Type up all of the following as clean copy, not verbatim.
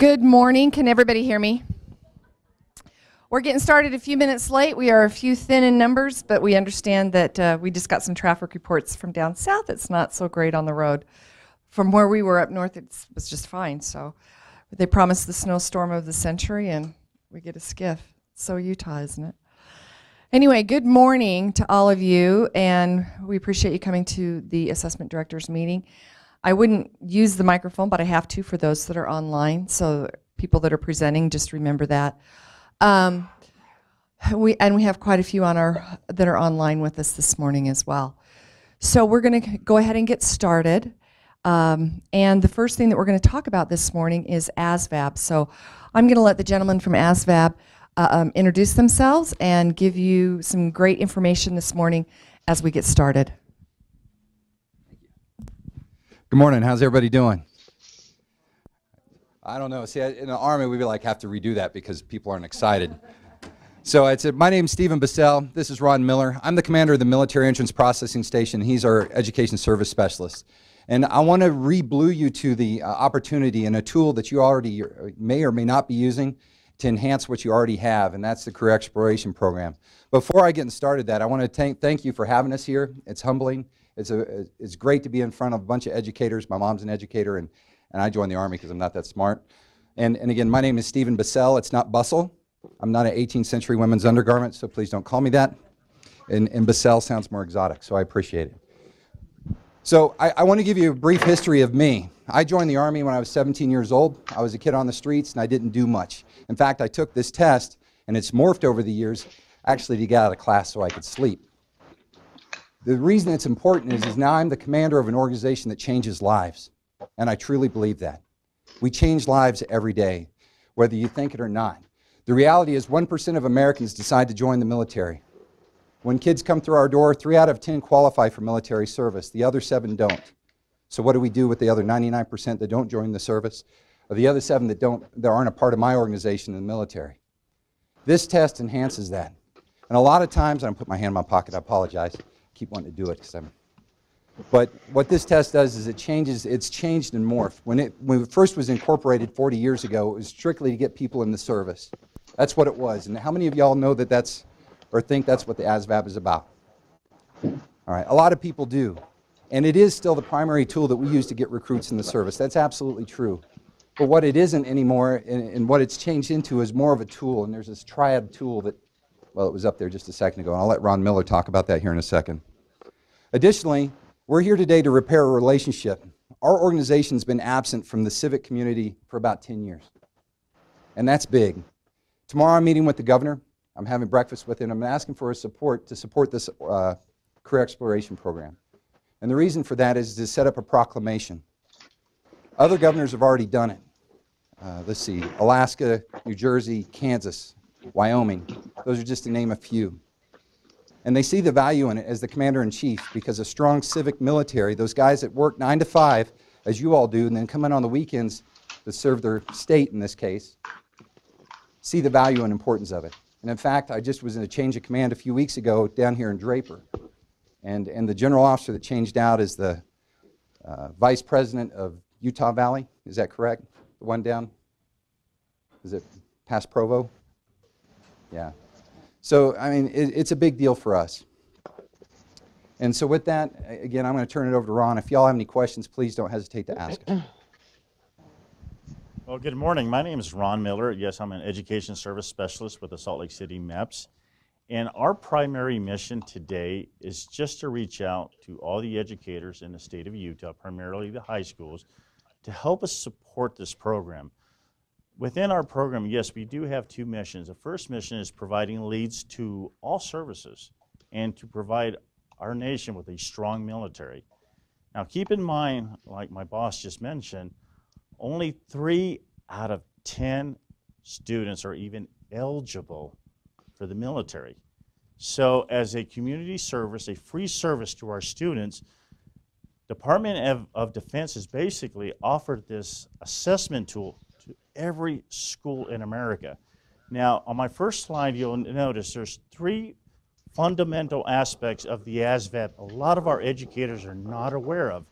Good morning. Can everybody hear me? We're getting started a few minutes late. We are a few thin in numbers, but we understand that we just got some traffic reports from down south. It's not so great on the road. From where we were up north, it was just fine. So they promised the snowstorm of the century, and we get a skiff. So Utah, isn't it? Anyway, good morning to all of you, and we appreciate you coming to the assessment directors meeting. I wouldn't use the microphone, but I have to for those that are online. So people that are presenting, just remember that. We have quite a few that are online with us this morning as well. So we're going to go ahead and get started. And the first thing that we're going to talk about this morning is ASVAB. So I'm going to let the gentleman from ASVAB introduce themselves and give you some great information this morning as we get started. Good morning. How's everybody doing? I don't know. See, in the Army, we have to redo that because people aren't excited. So my name's Stephen Bissell. This is Ron Miller. I'm the commander of the Military Entrance Processing Station. He's our Education Service Specialist. And I want to re-blue you to the opportunity and a tool that you already may or may not be using to enhance what you already have, and that's the Career Exploration Program. Before I get started that, I want to thank you for having us here. It's humbling. It's great to be in front of a bunch of educators. My mom's an educator, and I joined the Army because I'm not that smart. And again, my name is Stephen Bissell. It's not Bustle. I'm not an 18th century women's undergarment, so please don't call me that. And Bissell sounds more exotic, so I appreciate it. So I want to give you a brief history of me. I joined the Army when I was 17 years old. I was a kid on the streets, and I didn't do much. In fact, I took this test, and it's morphed over the years, actually to get out of class so I could sleep. The reason it's important is now I'm the commander of an organization that changes lives, and I truly believe that. We change lives every day, whether you think it or not. The reality is 1% of Americans decide to join the military. When kids come through our door, 3 out of 10 qualify for military service. The other 7 don't. So what do we do with the other 99% that don't join the service, or the other 7 that aren't a part of my organization in the military? This test enhances that. And a lot of times, and I put my hand in my pocket, I apologize. Keep wanting to do it but what this test does is it's changed and morphed. When it first was incorporated 40 years ago, it was strictly to get people in the service. That's what it was. And how many of y'all know that or think that's what the ASVAB is about? All right, a lot of people do. And it is still the primary tool that we use to get recruits in the service. That's absolutely true. But what it isn't anymore, and what it's changed into, is more of a tool. And there's this triad tool that, well, it was up there just a second ago, and I'll let Ron Miller talk about that here in a second. Additionally, we're here today to repair a relationship. Our organization's been absent from the civic community for about 10 years, and that's big. Tomorrow I'm meeting with the governor. I'm having breakfast with him. I'm asking for his support to support this Career Exploration Program. And the reason for that is to set up a proclamation. Other governors have already done it. Let's see, Alaska, New Jersey, Kansas, Wyoming. Those are just to name a few. And they see the value in it as the commander-in-chief, because a strong civic military, those guys that work 9 to 5, as you all do, and then come in on the weekends to serve their state in this case, see the value and importance of it. And in fact, I just was in a change of command a few weeks ago down here in Draper. And the general officer that changed out is the vice president of Utah Valley. Is that correct? The one down? Is it past Provo? Yeah. So, I mean, it's a big deal for us. And so with that, again, I'm going to turn it over to Ron. If y'all have any questions, please don't hesitate to ask. Well, good morning. My name is Ron Miller. Yes, I'm an Education Service Specialist with the Salt Lake City MEPS. And our primary mission today is just to reach out to all the educators in the state of Utah, primarily the high schools, to help us support this program. Within our program, yes, we do have 2 missions. The first mission is providing leads to all services and to provide our nation with a strong military. Now, keep in mind, like my boss just mentioned, only 3 out of 10 students are even eligible for the military. So as a community service, a free service to our students, Department of Defense has basically offered this assessment tool to every school in America. Now, on my first slide, you'll notice there's 3 fundamental aspects of the ASVAB a lot of our educators are not aware of.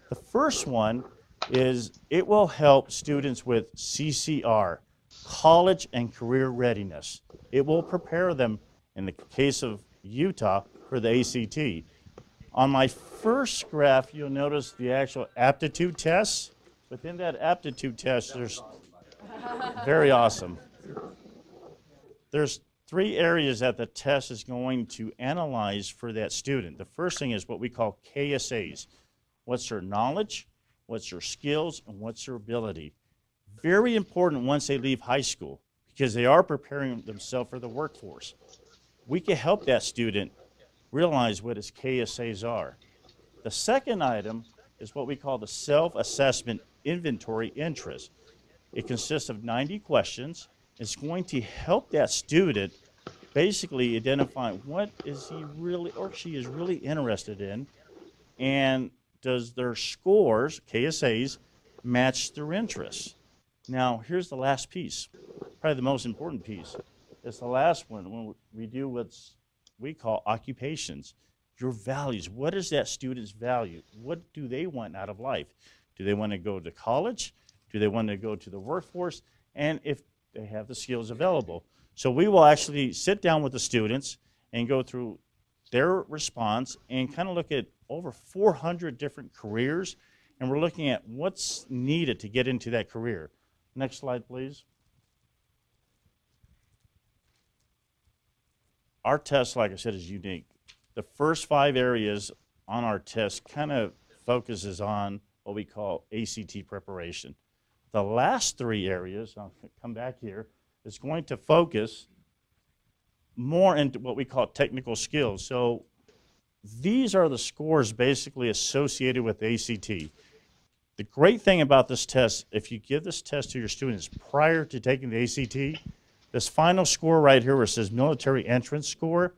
The first one is it will help students with CCR, college and career readiness. It will prepare them, in the case of Utah, for the ACT. On my first graph, you'll notice the actual aptitude tests. Within that aptitude test, there's very awesome. There's 3 areas that the test is going to analyze for that student. The first thing is what we call KSAs. What's their knowledge, what's their skills, and what's their ability. Very important once they leave high school because they are preparing themselves for the workforce. We can help that student realize what his KSAs are. The second item is what we call the self-assessment inventory interest. It consists of 90 questions. It's going to help that student basically identify what is he really or she is really interested in, and does their scores, KSAs, match their interests. Now, here's the last piece, probably the most important piece. It's the last one when we do what's we call occupations. Your values. What is that student's value? What do they want out of life? Do they want to go to college? Do they want to go to the workforce? And if they have the skills available. So we will actually sit down with the students and go through their response and kind of look at over 400 different careers, and we're looking at what's needed to get into that career. Next slide, please. Our test, like I said, is unique. The first 5 areas on our test kind of focuses on what we call ACT preparation. The last 3 areas, I'll come back here, is going to focus more into what we call technical skills. So these are the scores basically associated with ACT. The great thing about this test, if you give this test to your students prior to taking the ACT, this final score right here where it says military entrance score,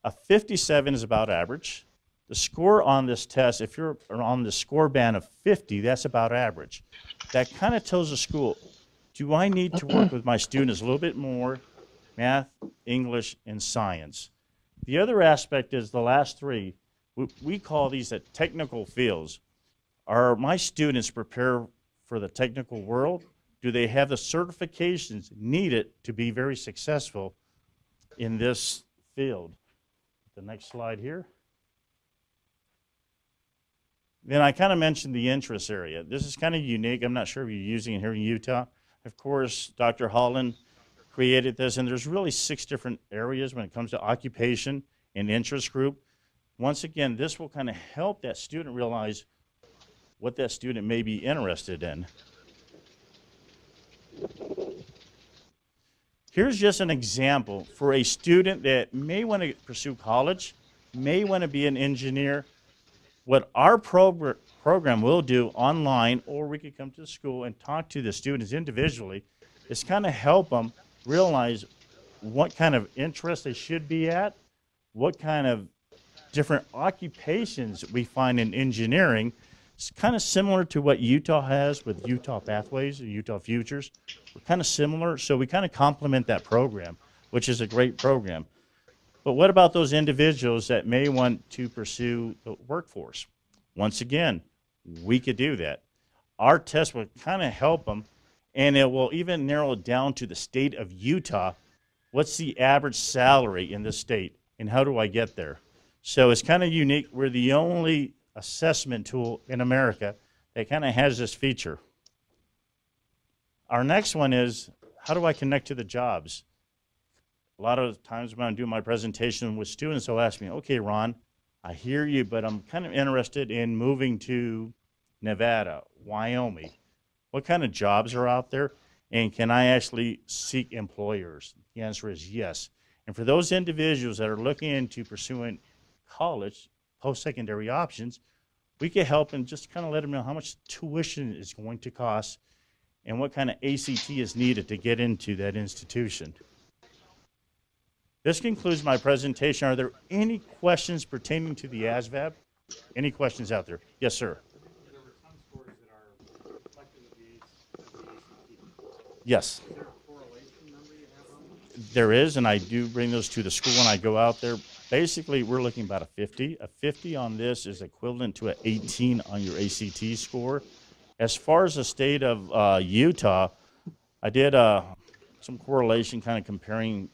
a 57 is about average. The score on this test, if you're on the score band of 50, that's about average. That kind of tells the school, do I need to work with my students a little bit more, math, English, and science? The other aspect is the last 3. We call these the technical fields. Are my students prepared for the technical world? Do they have the certifications needed to be very successful in this field? The next slide here. Then I kind of mentioned the interest area. This is kind of unique. I'm not sure if you're using it here in Utah. Of course, Dr. Holland created this, and there's really 6 different areas when it comes to occupation and interest group. Once again, this will kind of help that student realize what that student may be interested in. Here's just an example for a student that may want to pursue college, may want to be an engineer. What our program will do online, or we could come to the school and talk to the students individually, is kind of help them realize what kind of interest they should be at, what kind of different occupations we find in engineering. It's kind of similar to what Utah has with Utah Pathways or Utah Futures. We're kind of similar, so we kind of complement that program, which is a great program. But what about those individuals that may want to pursue the workforce? Once again, we could do that. Our test will kind of help them, and it will even narrow it down to the state of Utah. What's the average salary in this state, and how do I get there? So it's kind of unique. We're the only assessment tool in America that kind of has this feature. Our next one is, how do I connect to the jobs? A lot of times when I do my presentation with students, they'll ask me, okay, Ron, I hear you, but I'm kind of interested in moving to Nevada, Wyoming. What kind of jobs are out there? And can I actually seek employers? The answer is yes. And for those individuals that are looking into pursuing college, post-secondary options, we can help and just kind of let them know how much tuition is going to cost and what kind of ACT is needed to get into that institution. This concludes my presentation. Are there any questions pertaining to the ASVAB? Any questions out there? Yes, sir. There were some scores that are reflective of the ACT. Yes. Is there a correlation number you have on that? There is, and I do bring those to the school when I go out there. Basically, we're looking about a 50. A 50 on this is equivalent to an 18 on your ACT score. As far as the state of Utah, I did some correlation kind of comparing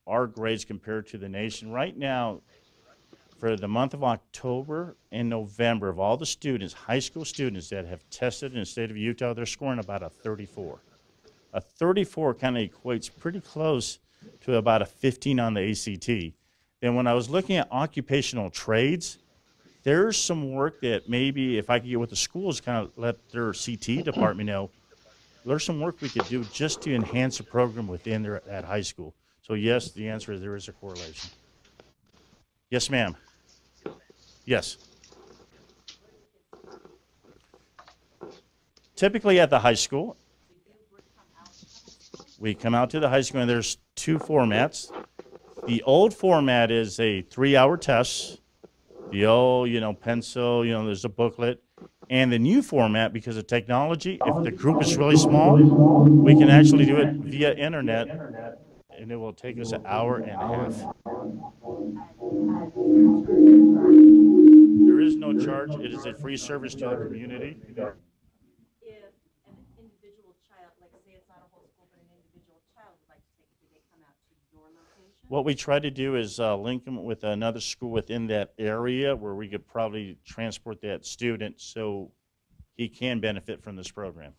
our grades compared to the nation. Right now, for the month of October and November, of all the students, high school students that have tested in the state of Utah, they're scoring about a 34. A 34 kind of equates pretty close to about a 15 on the ACT. And when I was looking at occupational trades, there's some work that maybe if I could get with the schools, kind of let their CT department know, there's some work we could do just to enhance the program within that high school. So yes, the answer is there is a correlation. Yes, ma'am. Yes. Typically at the high school, we come out to the high school and there's two formats. The old format is a 3-hour test. The old, pencil, there's a booklet. And the new format, because of technology, if the group is really small, we can actually do it via internet, and it will take us an hour and a half. There is no charge. It is a free service to the community. If an individual child, like say it's not a whole school, but an individual child would like to take it, do they come out to your location? What we try to do is link them with another school within that area where we could probably transport that student so he can benefit from this program.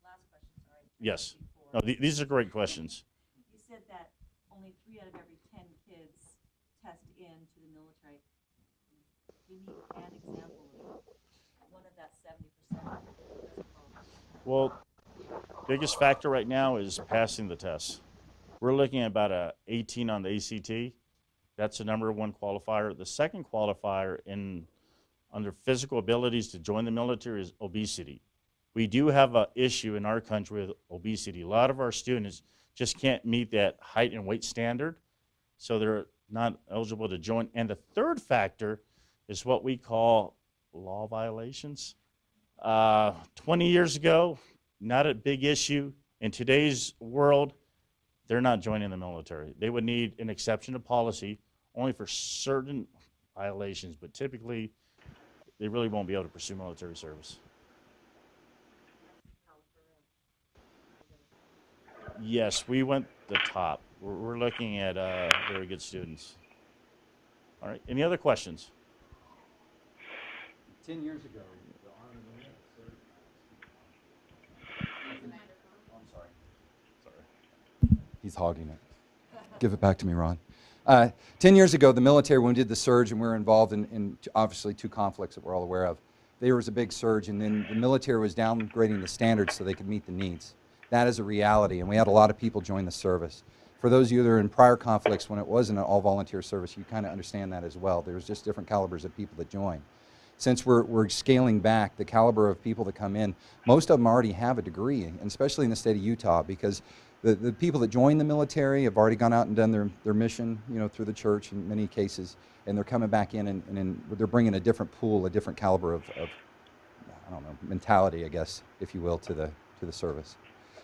Last question, sorry. Yes. No, these are great questions. You said that only 3 out of every 10 kids test into the military. Give me an example of one of that 70%. Well, biggest factor right now is passing the test. We're looking at about a 18 on the ACT. That's the number one qualifier. The second qualifier under physical abilities to join the military is obesity. We do have an issue in our country with obesity. A lot of our students just can't meet that height and weight standard, so they're not eligible to join. And the third factor is what we call law violations. 20 years ago, not a big issue. In today's world, they're not joining the military. They would need an exception to policy only for certain violations, but typically they really won't be able to pursue military service. Yes, we went the top. We're looking at very good students. All right, any other questions? 10 years ago, I'm sorry. He's hogging it. Give it back to me, Ron. 10 years ago, the military, when we did the surge, and we were involved in obviously 2 conflicts that we're all aware of, there was a big surge, and then the military was downgrading the standards so they could meet the needs. That is a reality, and we had a lot of people join the service. For those of you that are in prior conflicts, when it wasn't an all-volunteer service, you kind of understand that as well. There's just different calibers of people that join. Since we're scaling back the caliber of people that come in, most of them already have a degree, and especially in the state of Utah, because the people that join the military have already gone out and done their mission, through the church in many cases, and they're coming back in and they're bringing a different pool, a different caliber of I don't know, mentality, I guess, if you will, to the service.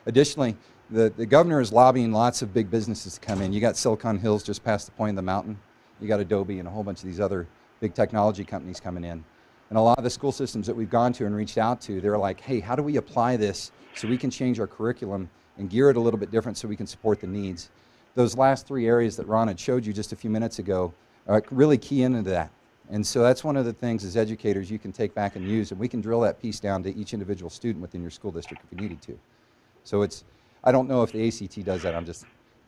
Additionally, the governor is lobbying lots of big businesses to come in. You got Silicon Hills just past the point of the mountain. You got Adobe and a whole bunch of these other big technology companies coming in. And a lot of the school systems that we've gone to and reached out to, they're like, hey, how do we apply this so we can change our curriculum and gear it a little bit different so we can support the needs? Those last 3 areas that Ron had showed you just a few minutes ago really key into that. And so that's one of the things as educators you can take back and use, and we can drill that piece down to each individual student within your school district if we needed to. So I don't know if the ACT does that.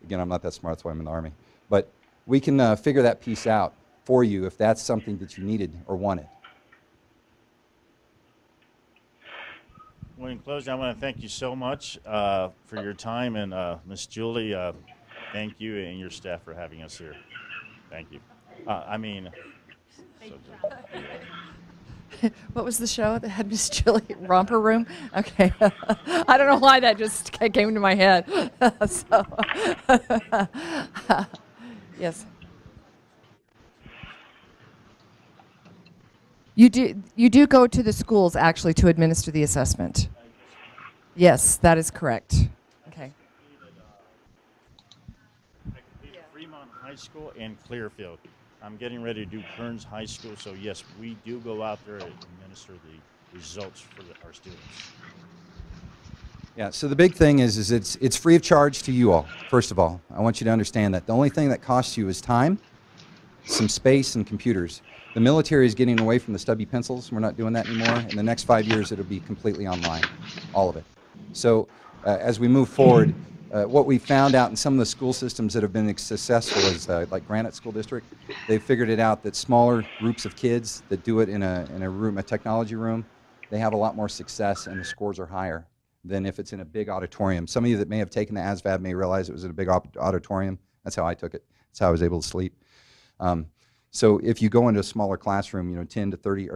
Again, I'm not that smart, that's why I'm in the Army. But we can figure that piece out for you if that's something that you needed or wanted. Well, in closing, I want to thank you so much for your time, and Ms. Julie, thank you and your staff for having us here. Thank you. What was the show that had Miss Julie? Romper Room? Okay. I don't know why that just came to my head. So, yes. You do go to the schools actually to administer the assessment. Yes, that is correct. Okay. I completed Fremont High School and Clearfield. I'm getting ready to do Kearns High School, so yes, we do go out there and administer results for our students. Yeah, so the big thing is it's free of charge to you all, first of all. I want you to understand that. The only thing that costs you is time, some space, and computers. The military is getting away from the stubby pencils. We're not doing that anymore. In the next 5 years, it'll be completely online, all of it. So as we move forward, what we found out in some of the school systems that have been successful is like Granite School District, they've figured it out that smaller groups of kids that do it in a room, a technology room, they have a lot more success and the scores are higher than if it's in a big auditorium. Some of you that may have taken the ASVAB may realize it was in a big auditorium. That's how I took it. That's how I was able to sleep. So if you go into a smaller classroom, you know, 10 to 30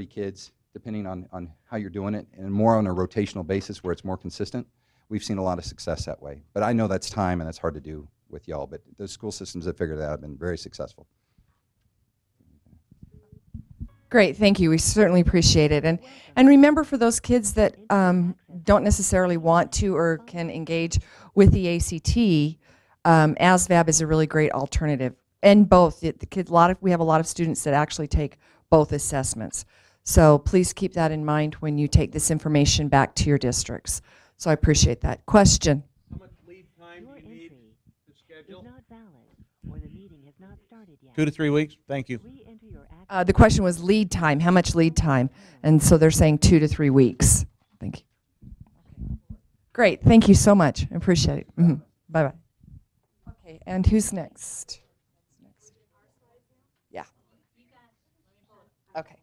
kids, depending on how you're doing it, and more on a rotational basis where it's more consistent, we've seen a lot of success that way. But I know that's time and that's hard to do with y'all, but the school systems that figured that out have been very successful. Great, thank you. We certainly appreciate it. And remember, for those kids that don't necessarily want to or can engage with the ACT, ASVAB is a really great alternative. And both, the kids, we have a lot of students that actually take both assessments. So please keep that in mind when you take this information back to your districts. So I appreciate that. Question? How much lead time do you need to schedule? 2 to 3 weeks. Thank you. The question was lead time. How much lead time? And so they're saying 2 to 3 weeks. Thank you. Great. Thank you so much. I appreciate it. Mm-hmm. Bye-bye. Okay, and who's next? Yeah. Okay.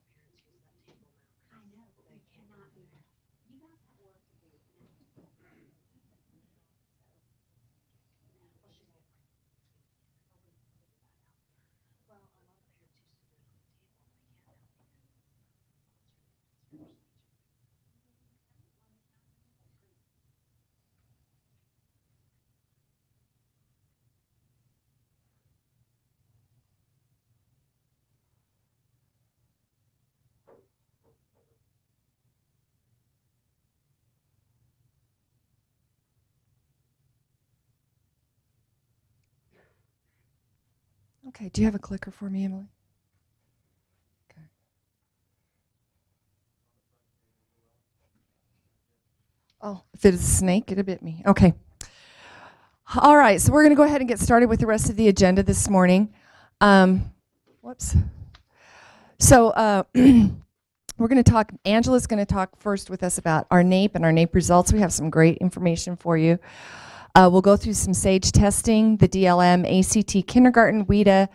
Okay, do you have a clicker for me, Emily? Okay. Oh, if it is a snake, it'll bit me. Okay. All right, so we're going to go ahead and get started with the rest of the agenda this morning. Whoops. So we're going to talk, Angela's going to talk first with us about our NAEP and our NAEP results. We have some great information for you. We'll go through some SAGE testing, the DLM, ACT, kindergarten, WIDA,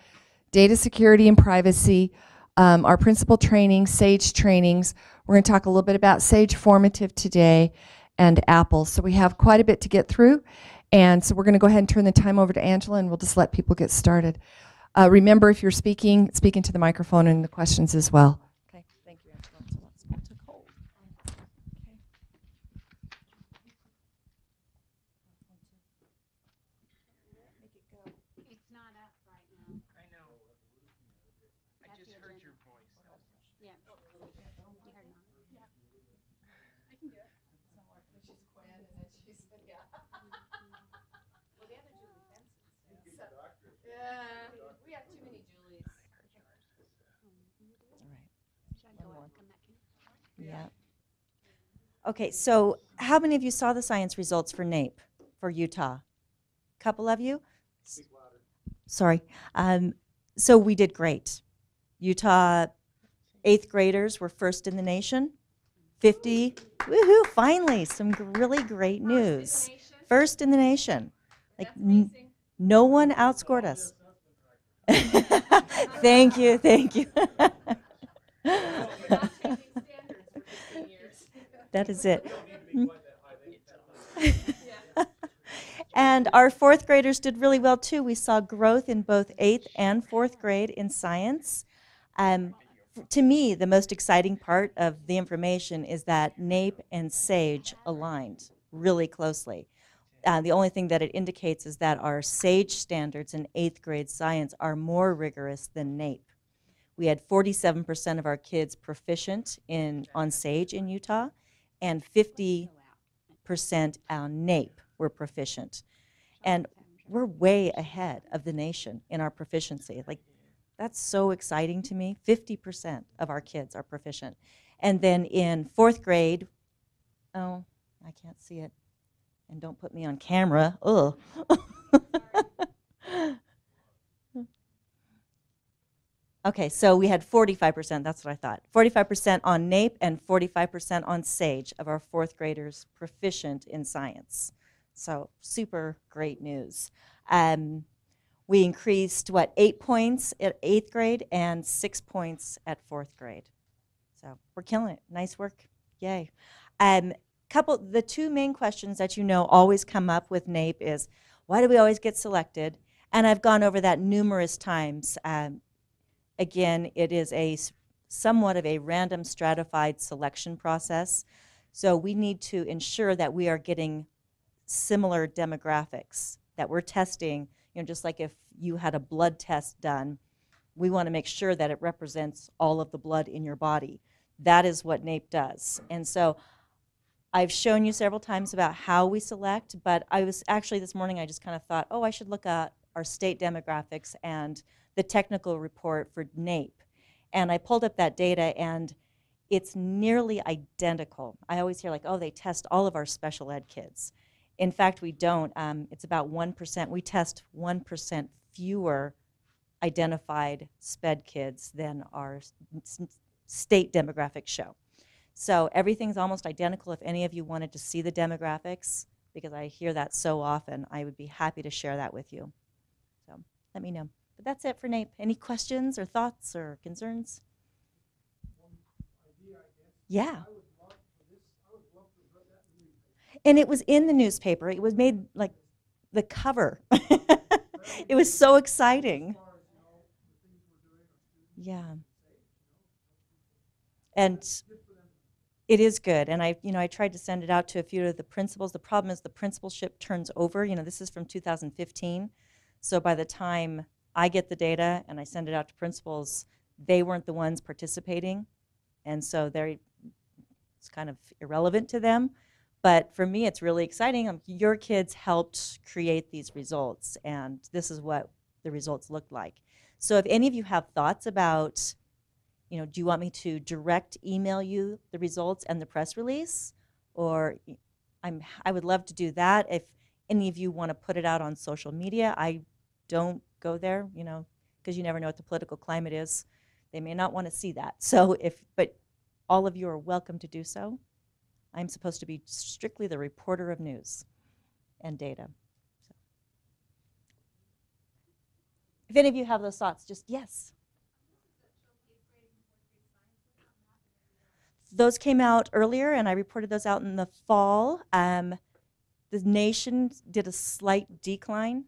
data security and privacy, our principal training, SAGE trainings. We're going to talk a little bit about SAGE formative today and Apple. So we have quite a bit to get through. And so we're going to go ahead and turn the time over to Angela, and we'll just let people get started. Remember, if you're speaking to the microphone and the questions as well. Okay, thank you, Angela. So let's go to cold. Okay. It's not up right now. I know. I just heard your voice. Yeah. You heard mine. I can do it. She's Quinn, and then she's, yeah. Well, the other Julie Fenton. Yeah, we have too many Julies. Should I go and come back in? Yeah. Okay, so how many of you saw the science results for NAEP for Utah? Couple of you? Sorry. So we did great. Utah 8th graders were first in the nation. 50, woohoo, finally, some really great news. First in the nation. Like no one outscored us. Thank you, thank you. That is it. And our 4th graders did really well too. We saw growth in both 8th and 4th grade in science. To me, the most exciting part of the information is that NAEP and SAGE aligned really closely. The only thing that it indicates is that our SAGE standards in 8th grade science are more rigorous than NAEP. We had 47% of our kids proficient on SAGE in Utah, and 50% on NAEP were proficient. And we're way ahead of the nation in our proficiency. Like, that's so exciting to me. 50% of our kids are proficient. And then in 4th grade, oh, I can't see it. And don't put me on camera. Ugh. Okay, so we had 45%, that's what I thought. 45% on NAEP and 45% on SAGE of our 4th graders proficient in science. So super great news. We increased, 8 points at 8th grade and 6 points at 4th grade. So we're killing it. Nice work. Yay. The two main questions that always come up with NAEP is, why do we always get selected? And I've gone over that numerous times. Again, it is somewhat of a random stratified selection process. So we need to ensure that we are getting similar demographics, that we're testing, just like if you had a blood test done, we want to make sure that it represents all of the blood in your body. That is what NAEP does. And so I've shown you several times about how we select, but I was actually this morning, I just kind of thought, oh, I should look at our state demographics and the technical report for NAEP. And I pulled up that data, and it's nearly identical. I always hear like, oh, they test all of our special ed kids. In fact, we don't. It's about 1%. We test 1% fewer identified SPED kids than our state demographics show. So everything's almost identical. If any of you wanted to see the demographics, because I hear that so often, I would be happy to share that with you. So let me know. But that's it for NAEP. Any questions or thoughts or concerns? Yeah. And it was in the newspaper. It was made like the cover. It was so exciting. Yeah. And it is good. And I tried to send it out to a few of the principals. The problem is the principalship turns over. This is from 2015. So by the time I get the data and I send it out to principals, they weren't the ones participating. And so it's kind of irrelevant to them. But for me, it's really exciting. Your kids helped create these results, and this is what the results look like. So if any of you have thoughts about, do you want me to direct email you the results and the press release? Or I would love to do that. If any of you want to put it out on social media, I don't go there, because you never know what the political climate is. They may not want to see that. But all of you are welcome to do so. I'm supposed to be strictly the reporter of news and data. So. If any of you have those thoughts, just yes. Those came out earlier, and I reported those out in the fall. The nation did a slight decline.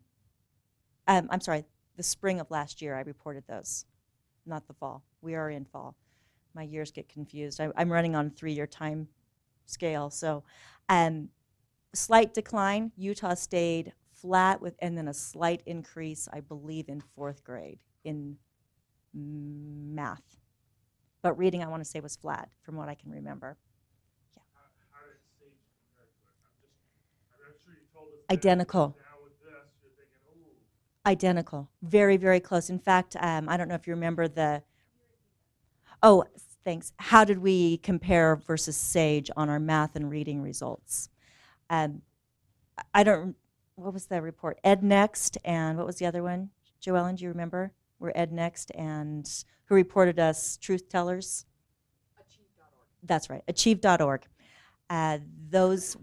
I'm sorry, the spring of last year I reported those, not the fall. We are in fall. My years get confused. I'm running on a 3-year time scale. So slight decline. Utah stayed flat and then a slight increase, I believe, in 4th grade in math. But reading, I want to say, was flat from what I can remember. Yeah. How did SAGE compare to it? I'm sure you told us that. Identical. Now with this, you're thinking, ooh. Identical. Very, very close. In fact, I don't know if you remember thanks. How did we compare versus SAGE on our math and reading results? What was the report? EdNext, and what was the other one? Joellen, do you remember? We're EdNext, and who reported us Truth Tellers? Achieve.org. That's right, Achieve.org.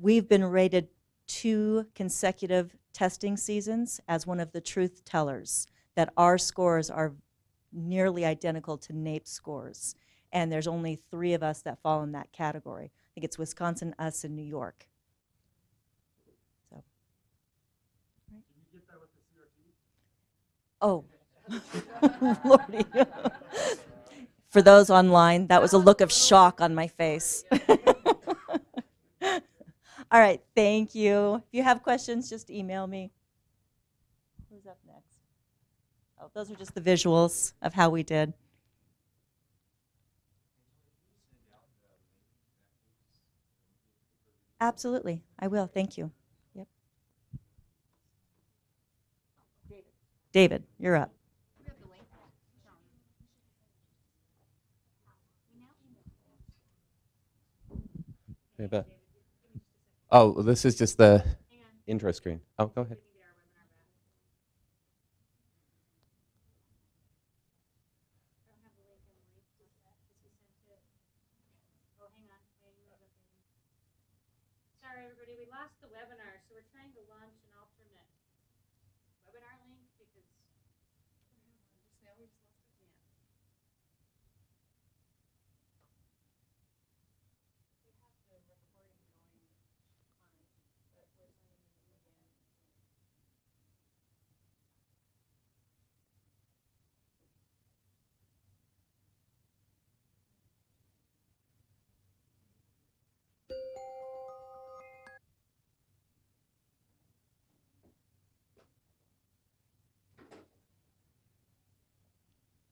We've been rated 2 consecutive testing seasons as one of the Truth Tellers, that our scores are nearly identical to NAEP scores. And there's only 3 of us that fall in that category. I think it's Wisconsin, us, and New York. So, right. Did you get that with the CRT? Oh, Lordy. For those online, that was a look of shock on my face. All right, thank you. If you have questions, just email me. Who's up next? Oh, those are just the visuals of how we did. Absolutely, I will. Thank you. Yep. David, you're up. Oh, this is just the intro screen. Oh, go ahead. Sorry, everybody, we lost the webinar, so we're trying to launch an alternate webinar link because.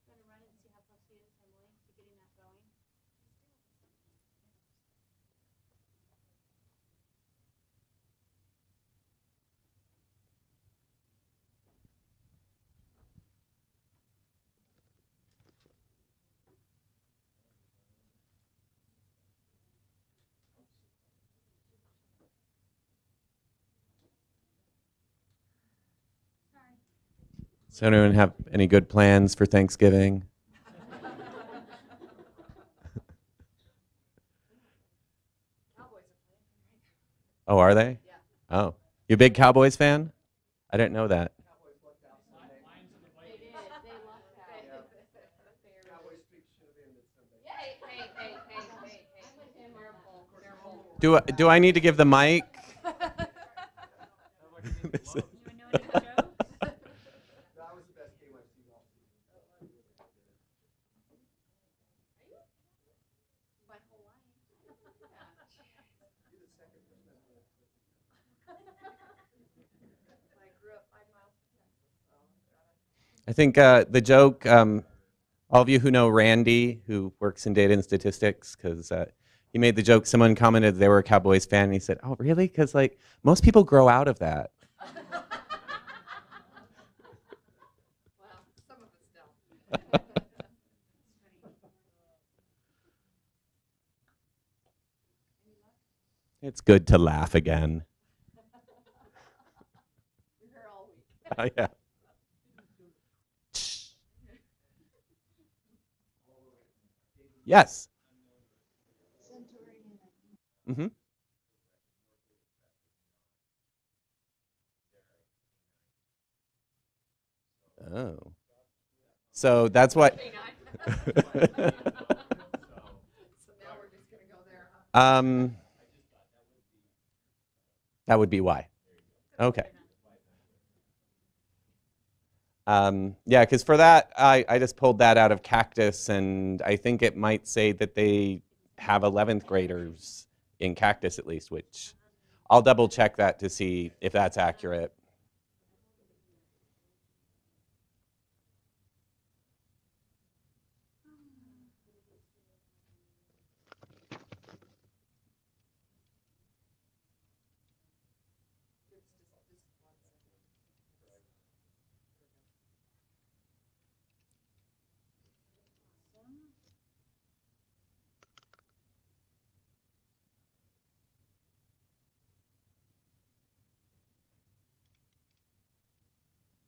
Gonna run it and see how close he is, Emily, to getting that going. So anyone have any good plans for Thanksgiving? Oh, are they? Yeah. Oh, you a big Cowboys fan? I didn't know that. Do I need to give the mic? I think the joke, all of you who know Randy, who works in data and statistics, because he made the joke, someone commented they were a Cowboys fan, and he said, oh, really? Because like most people grow out of that. Well, some of us don't. It's good to laugh again. We're here all week. Oh, yeah. Yes. Mm-hmm. Oh. So that's what. So now we're just going to go there, huh? That would be why. Okay. Yeah, because for that, I just pulled that out of Cactus, and I think it might say that they have 11th graders in Cactus at least, which I'll double check that to see if that's accurate.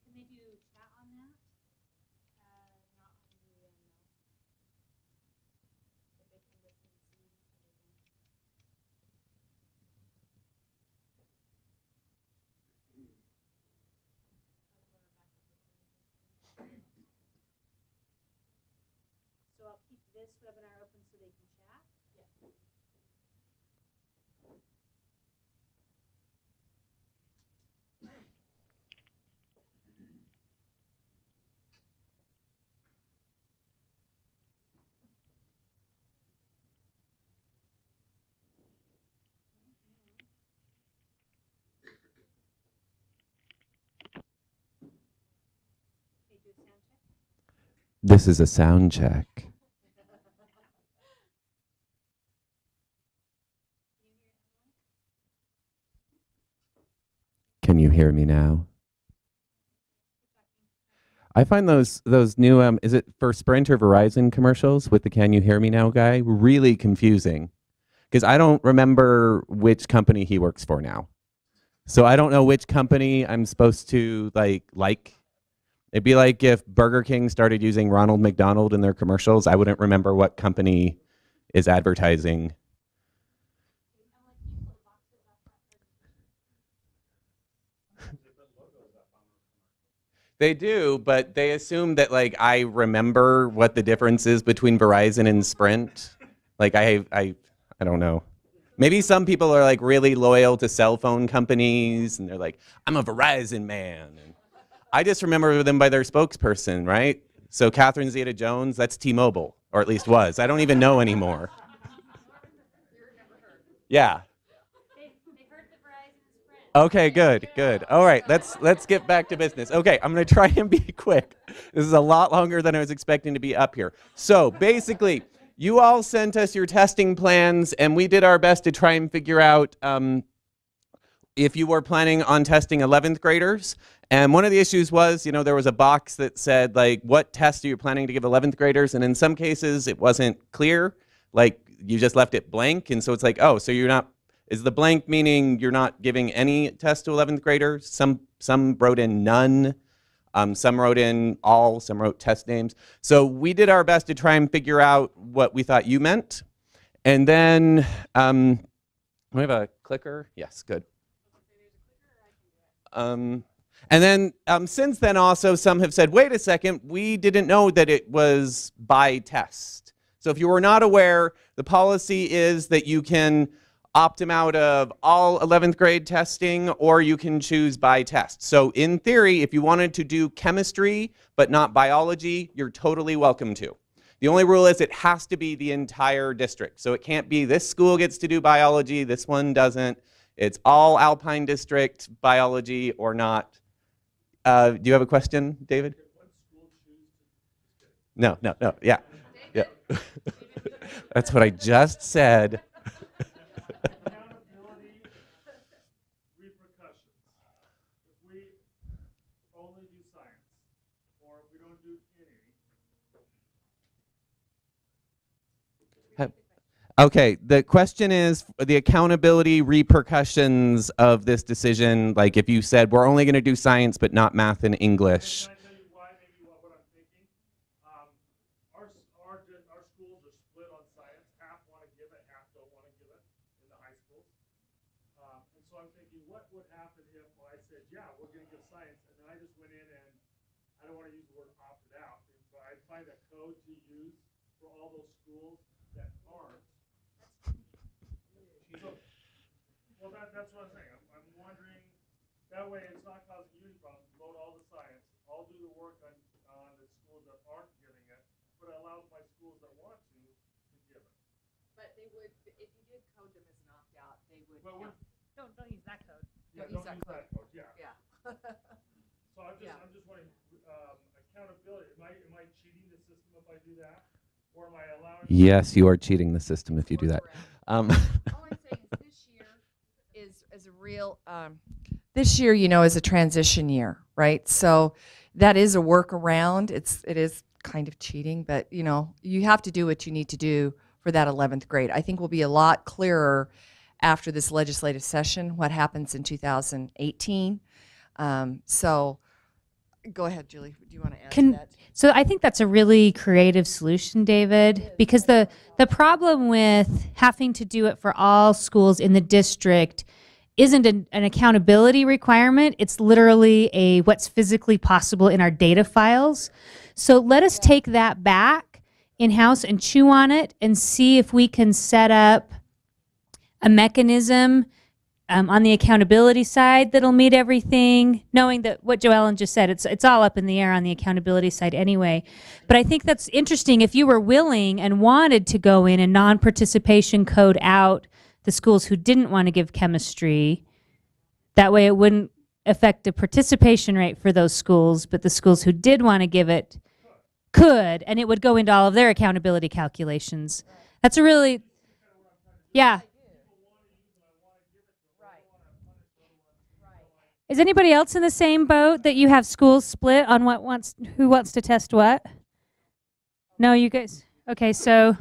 Can they do chat on that? Not on the no. But they can listen and see everything. So I'll keep this webinar open so they can chat? Yeah. Okay, do a sound check. This is a sound check. Can you hear me now? I find those new is it for Sprint or Verizon commercials with the "Can you hear me now" guy really confusing, because I don't remember which company he works for now. So I don't know which company I'm supposed to like. It'd be like if Burger King started using Ronald McDonald in their commercials. I wouldn't remember what company is advertising. They do, but they assume that like I remember what the difference is between Verizon and Sprint. Like I don't know. Maybe some people are like really loyal to cell phone companies and they're like, I'm a Verizon man. And I just remember them by their spokesperson, right? So Catherine Zeta-Jones, that's T-Mobile, or at least was. I don't even know anymore. Yeah. Okay, good, good. All right, let's get back to business. Okay, I'm going to try and be quick. This is a lot longer than I was expecting to be up here. So basically, you all sent us your testing plans, and we did our best to try and figure out if you were planning on testing 11th graders. And one of the issues was, you know, there was a box that said, like, what test are you planning to give 11th graders? And in some cases, it wasn't clear. Like, you just left it blank. And so it's like, oh, so you're not, is the blank meaning you're not giving any test to 11th graders? Some wrote in none. Some wrote in all. Some wrote test names. So we did our best to try and figure out what we thought you meant. And then, we have a clicker? Yes, good. And then since then also some have said, wait a second, we didn't know that it was by test. So if you were not aware, the policy is that you can opt them out of all 11th grade testing or you can choose by test. So in theory, if you wanted to do chemistry but not biology, you're totally welcome to. The only rule is it has to be the entire district. So it can't be this school gets to do biology, this one doesn't. It's all Alpine District biology or not. Do you have a question, David? No, yeah. That's what I just said. Accountability, repercussions. If we only do science, or if we don't do any. Okay, the question is the accountability repercussions of this decision. Like if you said we're only going to do science but not math and English. Can I tell you why, maybe what I'm thinking? Our schools are split on science. Half want to give it, half don't want to give it in the high schools. And so I'm thinking, what would happen if I said, yeah, we're going to give science, and then I just went in and I don't want to use the word opted out, but I'd find a code to use for all those schools that aren't. So, well, that's what I'm saying. I'm wondering, that way it's not causing you any problems. Load all the science. I'll do the work on the schools that aren't giving it, but it allows my schools that want to give it. But they would, if you did code them as an opt-out, they would. But Don't use that code. don't use that code. Yeah. Yeah. So I'm just wondering, accountability. Am I cheating the system if I do that, or am I allowing? Yes, you are cheating the system if you do that. All I'm saying is this year is a real, this year, you know, is a transition year, right? So that is a workaround. It is kind of cheating, but you know, you have to do what you need to do for that 11th grade. I think we'll be a lot clearer after this legislative session, what happens in 2018. So go ahead, Julie. Do you want to add to that? So I think that's a really creative solution, David, because the problem with having to do it for all schools in the district isn't an accountability requirement. It's literally a what's physically possible in our data files. So let us take that back in-house and chew on it and see if we can set up a mechanism on the accountability side that'll meet everything, knowing that what Joellen just said, it's all up in the air on the accountability side anyway. But I think that's interesting. If you were willing and wanted to go in and non-participation code out the schools who didn't want to give chemistry, that way it wouldn't affect the participation rate for those schools, but the schools who did want to give it could, and it would go into all of their accountability calculations. That's a really, yeah. Is anybody else in the same boat that you have schools split on who wants to test what? No, you guys. Okay, so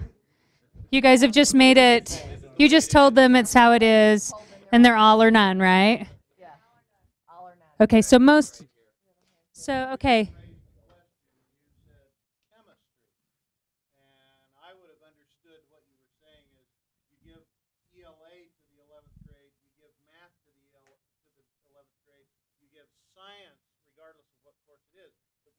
you guys have just made it. You just told them it's how it is, and they're all or none, right? Yeah, all or none. Okay, okay. And I would have understood what you were saying is you give ELA to the 11th grade, you give math to the 11th grade, you give science regardless of what course it is. But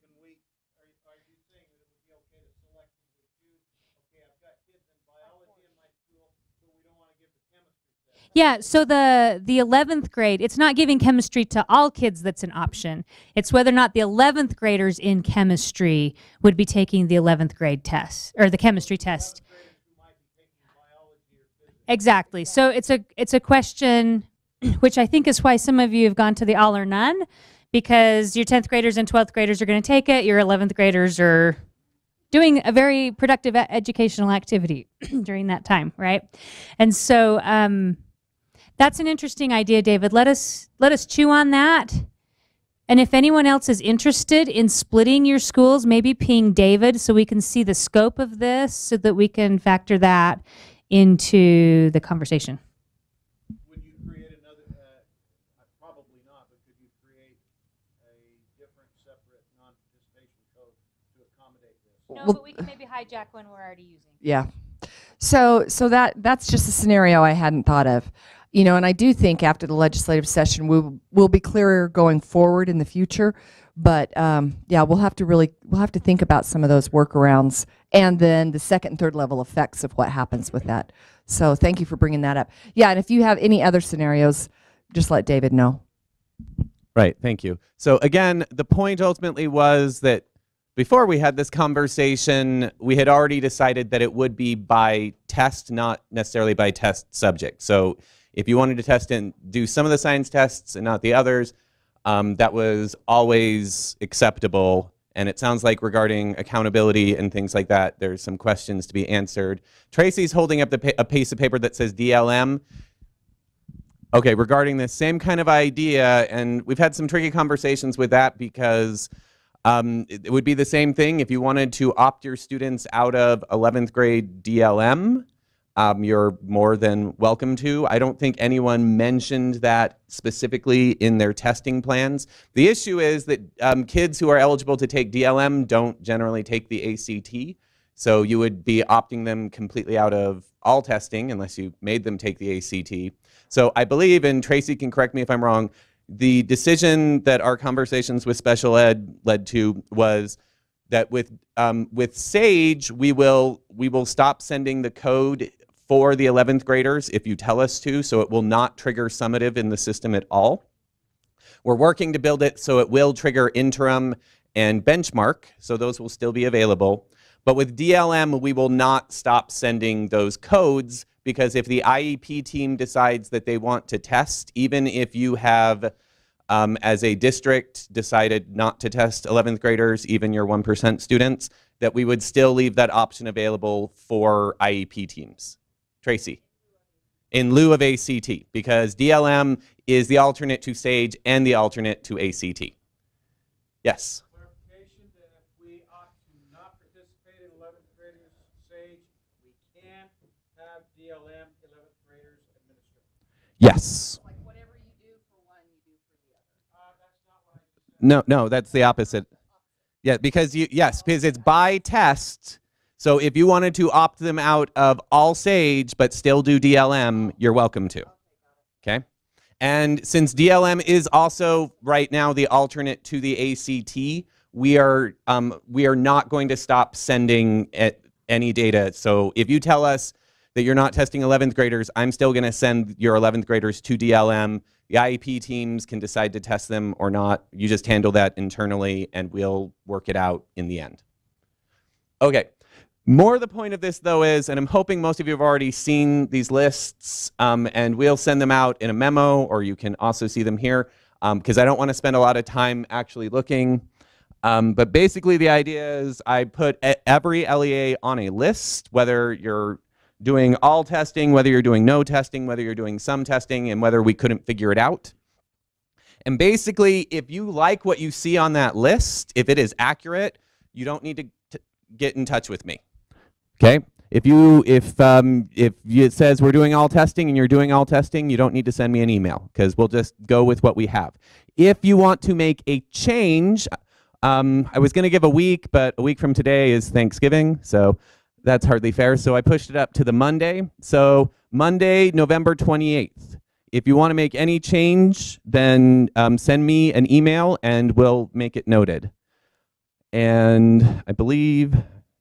are you saying that it would be okay to selectively choose, okay, I've got kids in biology in my school, but we don't want to give the chemistry test? Yeah, so the 11th grade, it's not giving chemistry to all kids that's an option. It's whether or not the 11th graders in chemistry would be taking the 11th grade test, or the chemistry test. Exactly. So it's a question, which I think is why some of you have gone to the all or none, because your 10th graders and 12th graders are going to take it, your 11th graders are doing a very productive educational activity during that time, right? And so that's an interesting idea, David. Let us chew on that. And if anyone else is interested in splitting your schools, maybe ping David so we can see the scope of this so that we can factor that into the conversation. Would you create another, probably not, but could you create a different, separate non-participation code to accommodate this? No, but we can maybe hijack one we're already using. Yeah. So that's just a scenario I hadn't thought of. You know, and I do think after the legislative session, we'll be clearer going forward in the future. But yeah, we'll have to think about some of those workarounds and then the second and third level effects of what happens with that. So thank you for bringing that up. Yeah, and if you have any other scenarios, just let David know. Right, thank you. So again, the point ultimately was that before we had this conversation, we had already decided that it would be by test, not necessarily by test subject. So if you wanted to test and do some of the science tests and not the others, that was always acceptable. And it sounds like regarding accountability and things like that, there's some questions to be answered. Tracy's holding up a piece of paper that says DLM. Okay, regarding this same kind of idea, and we've had some tricky conversations with that because it would be the same thing if you wanted to opt your students out of 11th grade DLM. You're more than welcome to. I don't think anyone mentioned that specifically in their testing plans. The issue is that kids who are eligible to take DLM don't generally take the ACT. So you would be opting them completely out of all testing unless you made them take the ACT. So I believe, and Tracy can correct me if I'm wrong, the decision that our conversations with special ed led to was that with SAGE, we will stop sending the code for the 11th graders if you tell us to, so it will not trigger summative in the system at all. We're working to build it so it will trigger interim and benchmark, so those will still be available. But with DLM, we will not stop sending those codes because if the IEP team decides that they want to test, even if you have, as a district, decided not to test 11th graders, even your 1% students, that we would still leave that option available for IEP teams. Tracy, in lieu of ACT, because DLM is the alternate to SAGE and the alternate to ACT. Yes? Clarification that if we opt to not participate in 11th graders SAGE, we can have DLM 11th graders administer. Yes. Like whatever you do for one, you do for the other. That's not what I just said. No, that's the opposite. Yeah, because because it's by test. So if you wanted to opt them out of all SAGE but still do DLM, you're welcome to. Okay? And since DLM is also right now the alternate to the ACT, we are not going to stop sending any data. So if you tell us that you're not testing 11th graders, I'm still going to send your 11th graders to DLM. The IEP teams can decide to test them or not. You just handle that internally and we'll work it out in the end. Okay. More the point of this, though, is, and I'm hoping most of you have already seen these lists, and we'll send them out in a memo, or you can also see them here, because I don't want to spend a lot of time actually looking. But basically, the idea is I put every LEA on a list, whether you're doing all testing, whether you're doing no testing, whether you're doing some testing, and whether we couldn't figure it out. And basically, if you like what you see on that list, if it is accurate, you don't need to get in touch with me. Okay? If it says we're doing all testing and you're doing all testing, you don't need to send me an email because we'll just go with what we have. If you want to make a change, I was going to give a week, but a week from today is Thanksgiving, so that's hardly fair. So I pushed it up to the Monday. So Monday, November 28th. If you want to make any change, then send me an email and we'll make it noted. And I believe,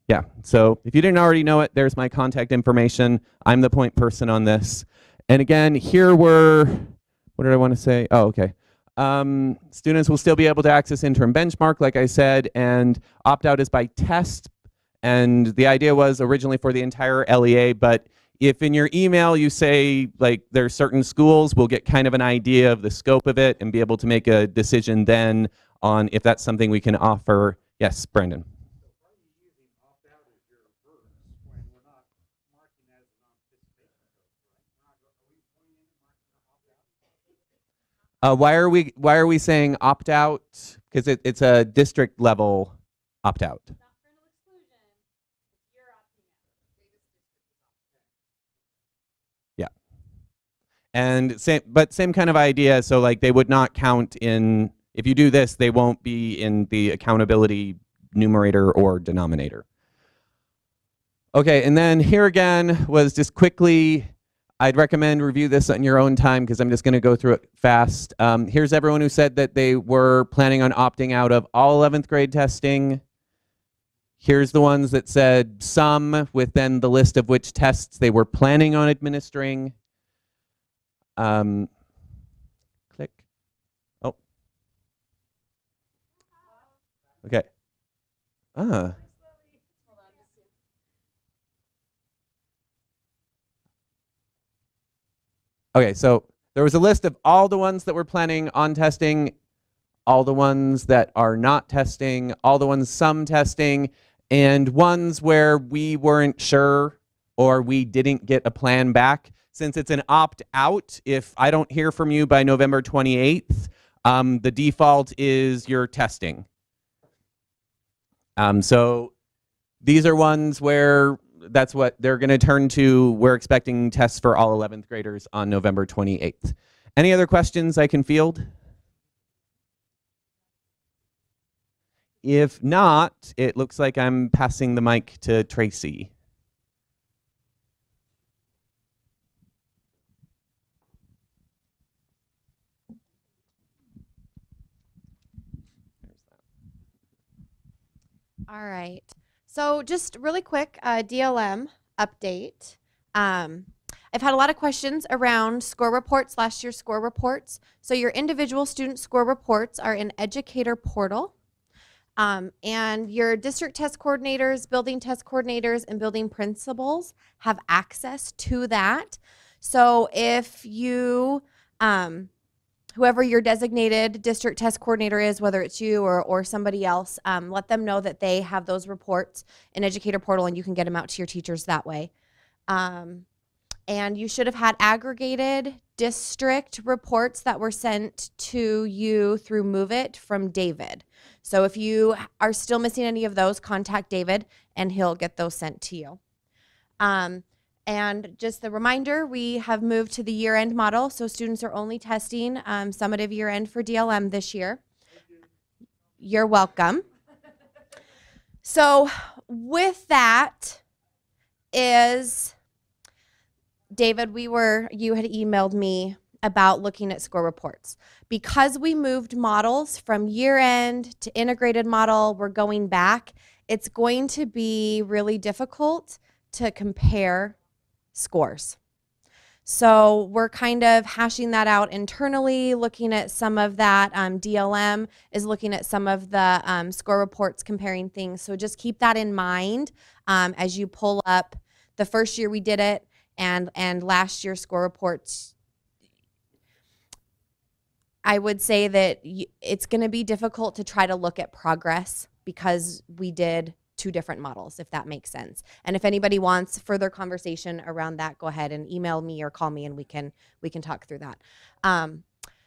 yeah, so if you didn't already know it, there's my contact information. I'm the point person on this. And again, here were, what did I want to say? Oh, okay. Students will still be able to access interim benchmark, like I said, and opt-out is by test. And the idea was originally for the entire LEA, but if in your email you say like there's certain schools, we'll get kind of an idea of the scope of it and be able to make a decision then on if that's something we can offer. Yes, Brandon. Why are we saying opt out? Because it's a district level opt out. Yeah, and same kind of idea. So like they would not count in. If you do this, they won't be in the accountability numerator or denominator. Okay, and then here again was just quickly. I'd recommend review this on your own time because I'm just going to go through it fast. Here's everyone who said that they were planning on opting out of all 11th grade testing. Here's the ones that said some, with then the list of which tests they were planning on administering. Click. Oh. Okay. Ah. Okay, so there was a list of all the ones that were planning on testing, all the ones that are not testing, all the ones some testing, and ones where we weren't sure or we didn't get a plan back. Since it's an opt-out, if I don't hear from you by November 28th, the default is you're testing. So these are ones where that's what they're going to turn to. We're expecting tests for all 11th graders on November 28th. Any other questions I can field? If not, it looks like I'm passing the mic to Tracy. All right. So just really quick, DLM update. I've had a lot of questions around score reports, last year's score reports. So your individual student score reports are in Educator Portal. And your district test coordinators, building test coordinators, and building principals have access to that. So if you, whoever your designated district test coordinator is, whether it's you or somebody else, let them know that they have those reports in Educator Portal and you can get them out to your teachers that way. And you should have had aggregated district reports that were sent to you through Move It from David. So if you are still missing any of those, contact David and he'll get those sent to you. And just a reminder, we have moved to the year-end model, so students are only testing summative year-end for DLM this year. You're welcome. So with that is, David, you had emailed me about looking at score reports. Because we moved models from year-end to integrated model, we're going back. It's going to be really difficult to compare scores. So we're kind of hashing that out internally, looking at some of that. DLM is looking at some of the score reports, comparing things. So just keep that in mind as you pull up the first year we did it and last year's score reports. I would say that it's going to be difficult to try to look at progress because we did two different models, if that makes sense. And if anybody wants further conversation around that, go ahead and email me or call me and we can talk through that.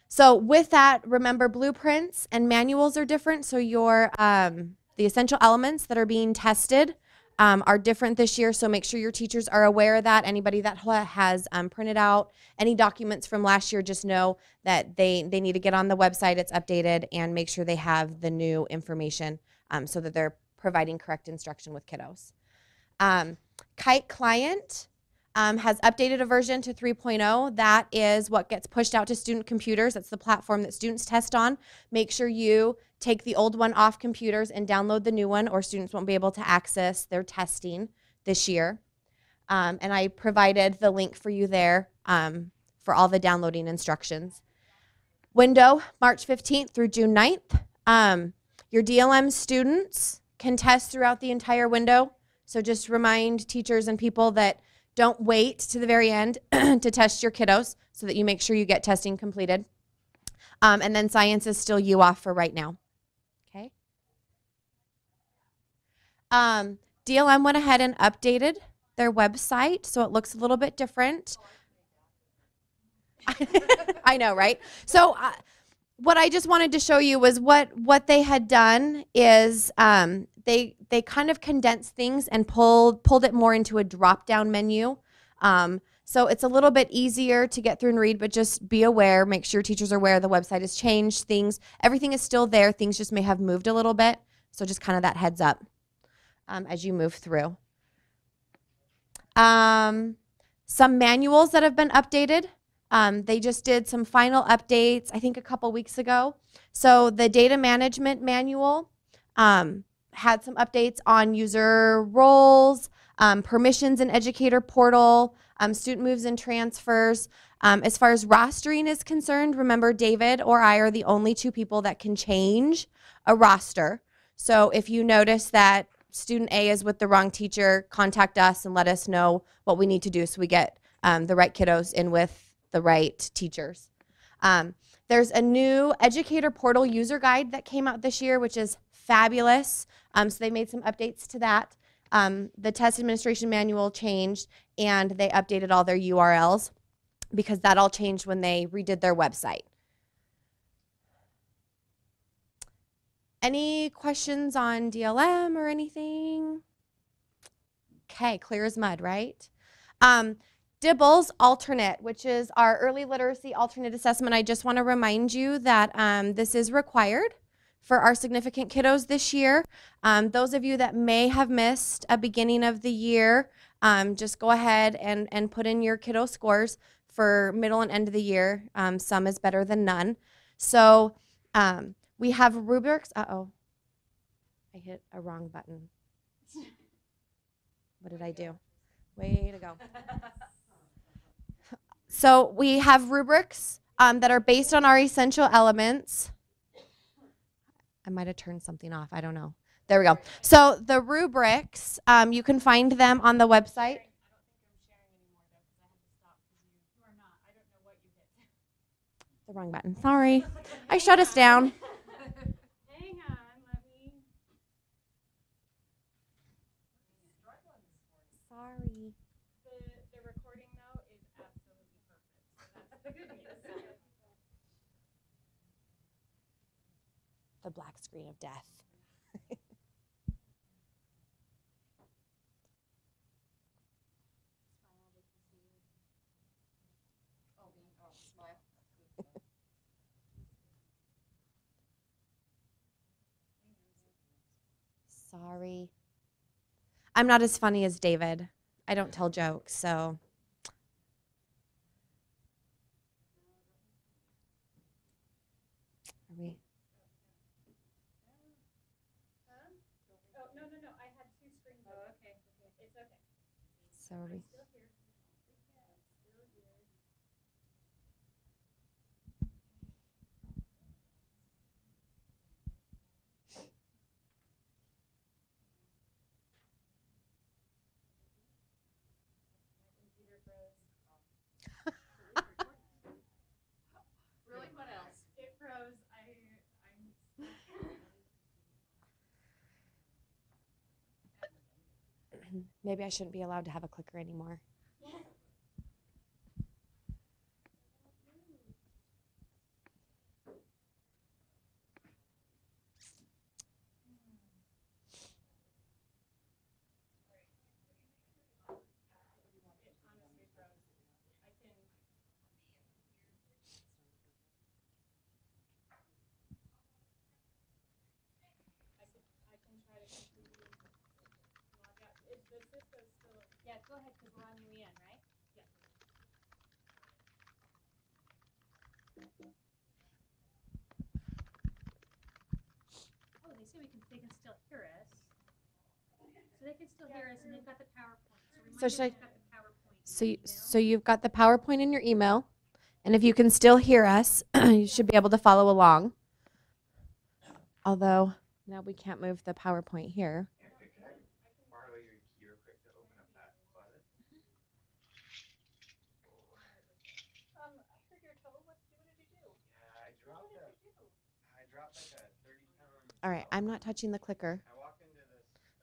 So with that, remember blueprints and manuals are different. So your the essential elements that are being tested are different this year, so make sure your teachers are aware of that. Anybody that has printed out any documents from last year, just know that they need to get on the website, it's updated, and make sure they have the new information so that they're providing correct instruction with kiddos. Kite Client has updated a version to 3.0. That is what gets pushed out to student computers. That's the platform that students test on. Make sure you take the old one off computers and download the new one, or students won't be able to access their testing this year. And I provided the link for you there for all the downloading instructions. Window, March 15th through June 9th. Your DLM students can test throughout the entire window. So just remind teachers and people that don't wait to the very end to test your kiddos so that you make sure you get testing completed. And then science is still U off for right now. Okay. DLM went ahead and updated their website so it looks a little bit different. I know, right? So what I just wanted to show you was what they had done is they kind of condensed things and pulled it more into a drop-down menu. So it's a little bit easier to get through and read, but just be aware, make sure teachers are aware the website has changed things. Everything is still there. Things just may have moved a little bit. So just kind of that heads up as you move through. Some manuals that have been updated. They just did some final updates, I think a couple weeks ago. So the data management manual had some updates on user roles, permissions in educator portal, student moves and transfers. As far as rostering is concerned, remember David or I are the only two people that can change a roster. So if you notice that student A is with the wrong teacher, contact us and let us know what we need to do so we get the right kiddos in with the right teachers. There's a new educator portal user guide that came out this year, which is fabulous. So they made some updates to that. The test administration manual changed and they updated all their URLs because that all changed when they redid their website. Any questions on DLM or anything? Okay, clear as mud, right? DIBELS alternate, which is our early literacy alternate assessment. I just want to remind you that this is required for our significant kiddos this year. Those of you that may have missed a beginning of the year, just go ahead and put in your kiddo scores for middle and end of the year. Some is better than none. So we have rubrics. Uh-oh, I hit a wrong button. What did I do? Way to go. So we have rubrics that are based on our essential elements. I might have turned something off. I don't know. There we go. So the rubrics, you can find them on the website. The wrong button. Sorry. I shut us down. Hang on, let me. Sorry. The recording though is absolutely perfect. So that's the good news. The black screen of death. Sorry. I'm not as funny as David. I don't tell jokes, so. Are we? Oh, no, I had two screens. Oh, okay. It's okay. So are we? Really? What else? It froze. Maybe I shouldn't be allowed to have a clicker anymore. Go ahead, because we're on your end, right? Yeah. Oh, they say they can still hear us. So they can still hear us, and they've got the PowerPoint. So should I? They've got the PowerPoint. So you've got the PowerPoint in your email, and if you can still hear us, you should be able to follow along. Although now we can't move the PowerPoint here. All right, I'm not touching the clicker.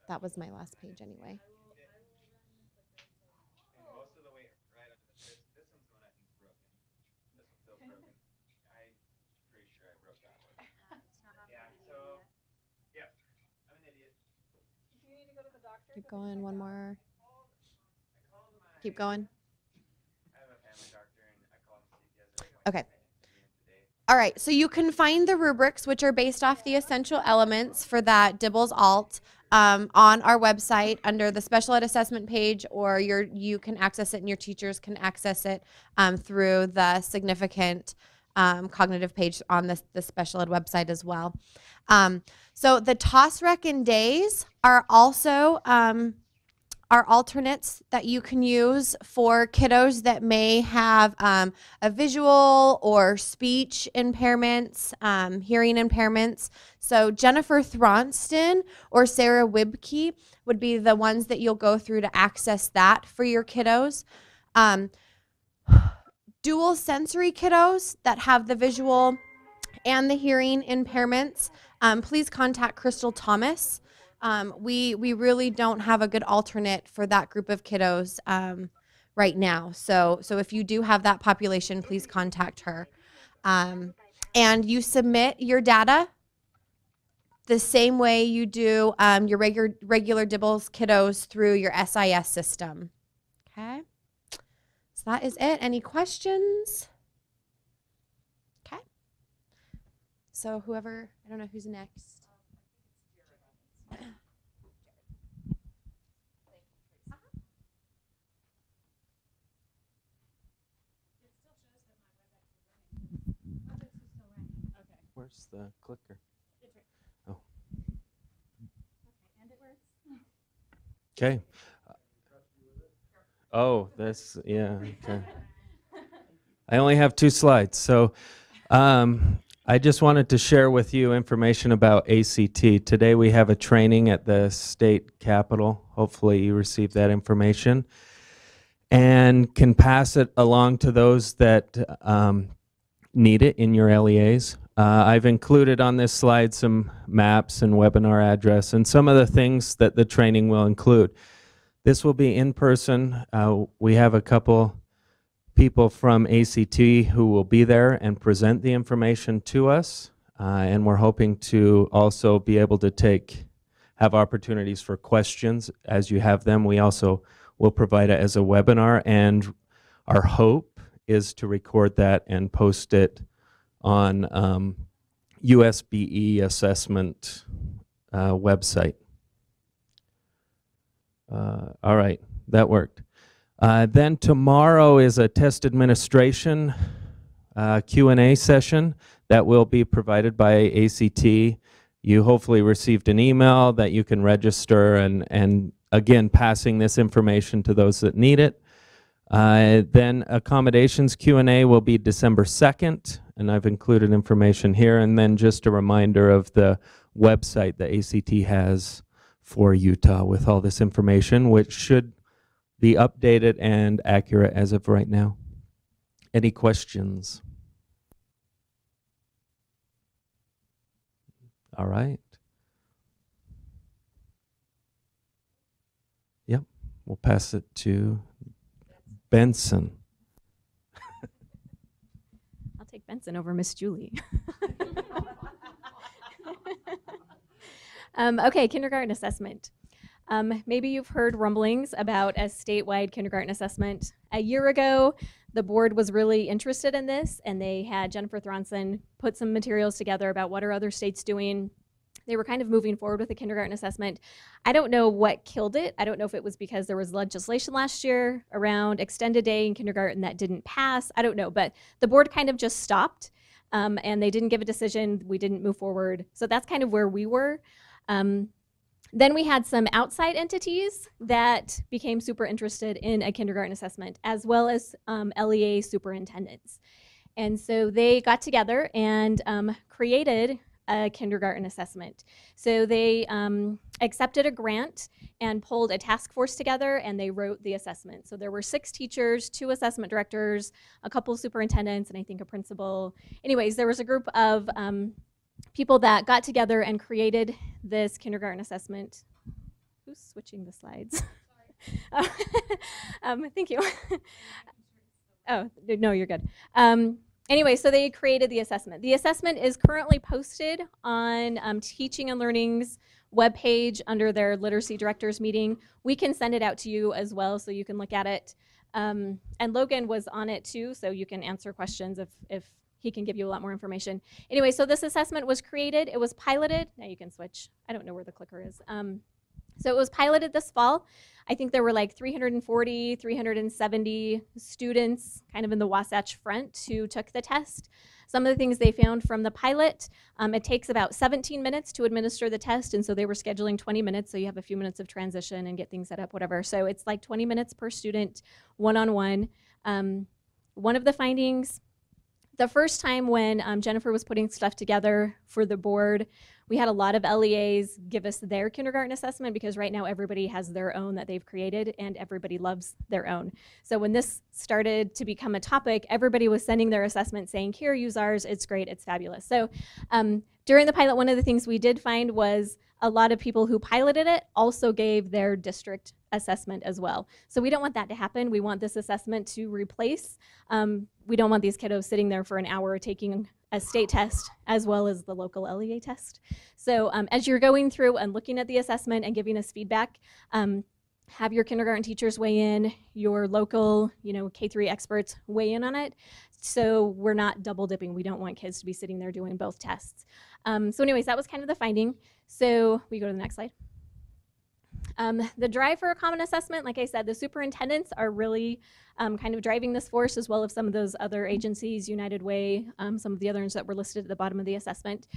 That was my last page anyway. Keep going, one more. Keep going. Okay. All right, so you can find the rubrics, which are based off the essential elements for that DIBELS alt, on our website under the special ed assessment page, or you can access it and your teachers can access it through the significant cognitive page on the special ed website as well. So the TOSREC and days are also are alternates that you can use for kiddos that may have a visual or speech impairments, hearing impairments. So Jennifer Thronston or Sarah Wibke would be the ones that you'll go through to access that for your kiddos. Dual sensory kiddos that have the visual and the hearing impairments, please contact Crystal Thomas. We really don't have a good alternate for that group of kiddos right now. So if you do have that population, please contact her. And you submit your data the same way you do your regular DIBELS kiddos through your SIS system. Okay, so that is it. Any questions? Okay. So whoever, I don't know who's next. Where's the clicker? Oh. Okay. Oh, this, yeah, okay. I only have 2 slides, so I just wanted to share with you information about ACT. Today we have a training at the state capitol. Hopefully you received that information and can pass it along to those that need it in your LEAs. I've included on this slide some maps and webinar address and some of the things that the training will include. This will be in person. We have a couple people from ACT who will be there and present the information to us. And we're hoping to also be able to have opportunities for questions as you have them. We also will provide it as a webinar, and our hope is to record that and post it on USBE assessment website. All right, that worked. Then tomorrow is a test administration Q&A session that will be provided by ACT. You hopefully received an email that you can register, and again, passing this information to those that need it. Then accommodations Q&A will be December 2nd, and I've included information here. And then just a reminder of the website that ACT has for Utah with all this information, which should be updated and accurate as of right now. Any questions? All right. Yep, we'll pass it to Benson. I'll take Benson over Miss Julie. Okay, kindergarten assessment. Maybe you've heard rumblings about a statewide kindergarten assessment. A year ago, the board was really interested in this, and they had Jennifer Thronson put some materials together about what are other states doing. They were kind of moving forward with the kindergarten assessment. I don't know what killed it. I don't know if it was because there was legislation last year around extended day in kindergarten that didn't pass. I don't know, but the board kind of just stopped and they didn't give a decision. We didn't move forward. So that's kind of where we were. Then we had some outside entities that became super interested in a kindergarten assessment, as well as LEA superintendents. And so they got together and created a kindergarten assessment. So they accepted a grant and pulled a task force together, and they wrote the assessment. So there were 6 teachers, 2 assessment directors, a couple of superintendents, and I think a principal. Anyways, there was a group of people that got together and created this kindergarten assessment. Who's switching the slides? Thank you. Oh, no, you're good. Anyway, so they created the assessment. The assessment is currently posted on Teaching and Learning's webpage under their literacy directors meeting. We can send it out to you as well so you can look at it. And Logan was on it too, so you can answer questions if he can give you a lot more information. Anyway, so this assessment was created. It was piloted. Now you can switch. I don't know where the clicker is. So it was piloted this fall. I think there were like 340, 370 students kind of in the Wasatch Front who took the test. Some of the things they found from the pilot, it takes about 17 minutes to administer the test, and so they were scheduling 20 minutes, so you have a few minutes of transition and get things set up, whatever. So it's like 20 minutes per student, one-on-one. One of the findings, the first time when Jennifer was putting stuff together for the board, we had a lot of LEAs give us their kindergarten assessment because right now everybody has their own that they've created and everybody loves their own. So when this started to become a topic, everybody was sending their assessment saying, here, use ours, it's great, it's fabulous. So during the pilot, one of the things we did find was a lot of people who piloted it also gave their district assessment as well. So we don't want that to happen. We want this assessment to replace. We don't want these kiddos sitting there for an hour taking a state test as well as the local LEA test. So as you're going through and looking at the assessment and giving us feedback, have your kindergarten teachers weigh in, your local, K-3 experts weigh in on it. So we're not double dipping. We don't want kids to be sitting there doing both tests. So anyways, that was kind of the finding. So we go to the next slide. The drive for a common assessment, like I said, the superintendents are really kind of driving this force, as well as some of those other agencies, United Way, some of the others that were listed at the bottom of the assessment.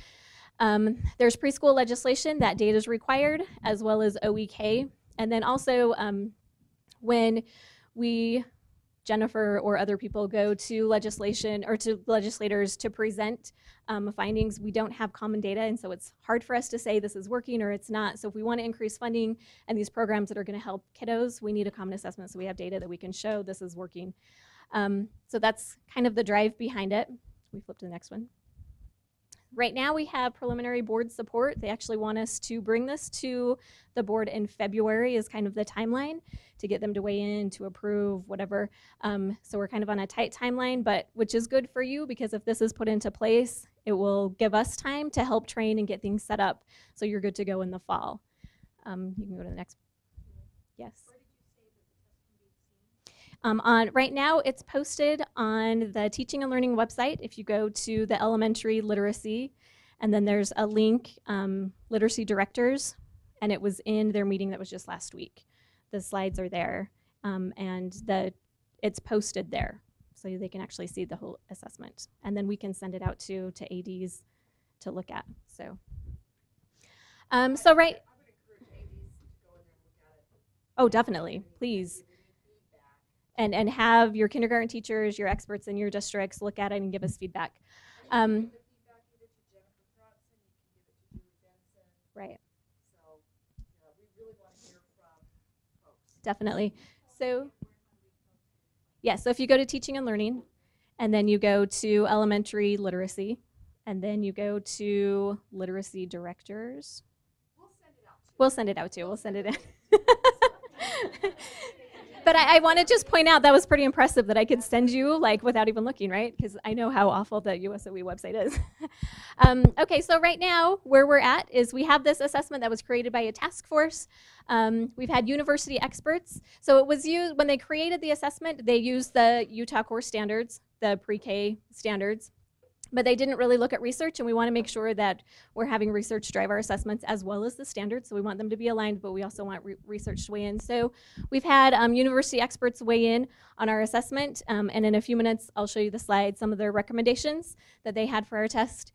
There's preschool legislation that data is required, as well as OEK. And then also when Jennifer or other people go to legislation or to legislators to present findings, we don't have common data, and so it's hard for us to say this is working or it's not. So if we want to increase funding and these programs that are going to help kiddos, we need a common assessment so we have data that we can show this is working. So that's kind of the drive behind it. We flip to the next one. Right now we have preliminary board support. They actually want us to bring this to the board in February is kind of the timeline to get them to weigh in, to approve, whatever. So we're kind of on a tight timeline, but which is good for you because if this is put into place, it will give us time to help train and get things set up so you're good to go in the fall. You can go to the next. Yes. Right now, it's posted on the Teaching and Learning website. If you go to the elementary literacy, and then there's a link, literacy directors, and it was in their meeting that was just last week. The slides are there, and it's posted there, so they can actually see the whole assessment. And then we can send it out to ADs to look at. So, right. Oh, definitely, please. And have your kindergarten teachers, your experts in your districts look at it and give us feedback. Right. Definitely. So, yeah, so if you go to Teaching and Learning, and then you go to Elementary Literacy, and then you go to Literacy Directors. We'll send it out too. We'll send it in. But I want to just point out that was pretty impressive that I could send you like without even looking, right? Because I know how awful the USOE website is. Okay, so right now where we're at is we have this assessment that was created by a task force. We've had university experts. So it was used, when they created the assessment, they used the Utah Core Standards, the pre-K standards. but they didn't really look at research, and we want to make sure that we're having research drive our assessments as well as the standards. So we want them to be aligned, but we also want research to weigh in. So we've had university experts weigh in on our assessment, and in a few minutes I'll show you the slide, some of their recommendations that they had for our test.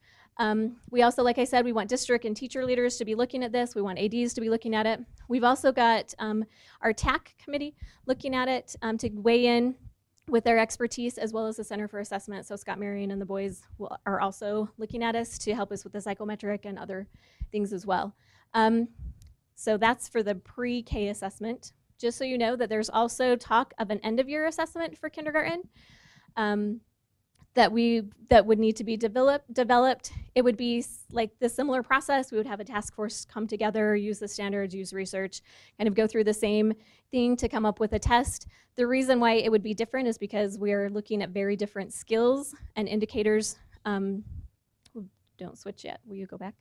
We also, like I said, we want district and teacher leaders to be looking at this. We want ADs to be looking at it. We've also got our TAC committee looking at it to weigh in with their expertise, as well as the Center for Assessment. So Scott Marion and the boys are also looking at us to help us with the psychometric and other things as well. So that's for the pre-K assessment. Just so you know that there's also talk of an end-of-year assessment for kindergarten that would need to be developed. It would be like the similar process. We would have a task force come together, use the standards, use research, kind of go through the same thing to come up with a test. The reason why it would be different is because we're looking at very different skills and indicators. Don't switch yet. Will you go back?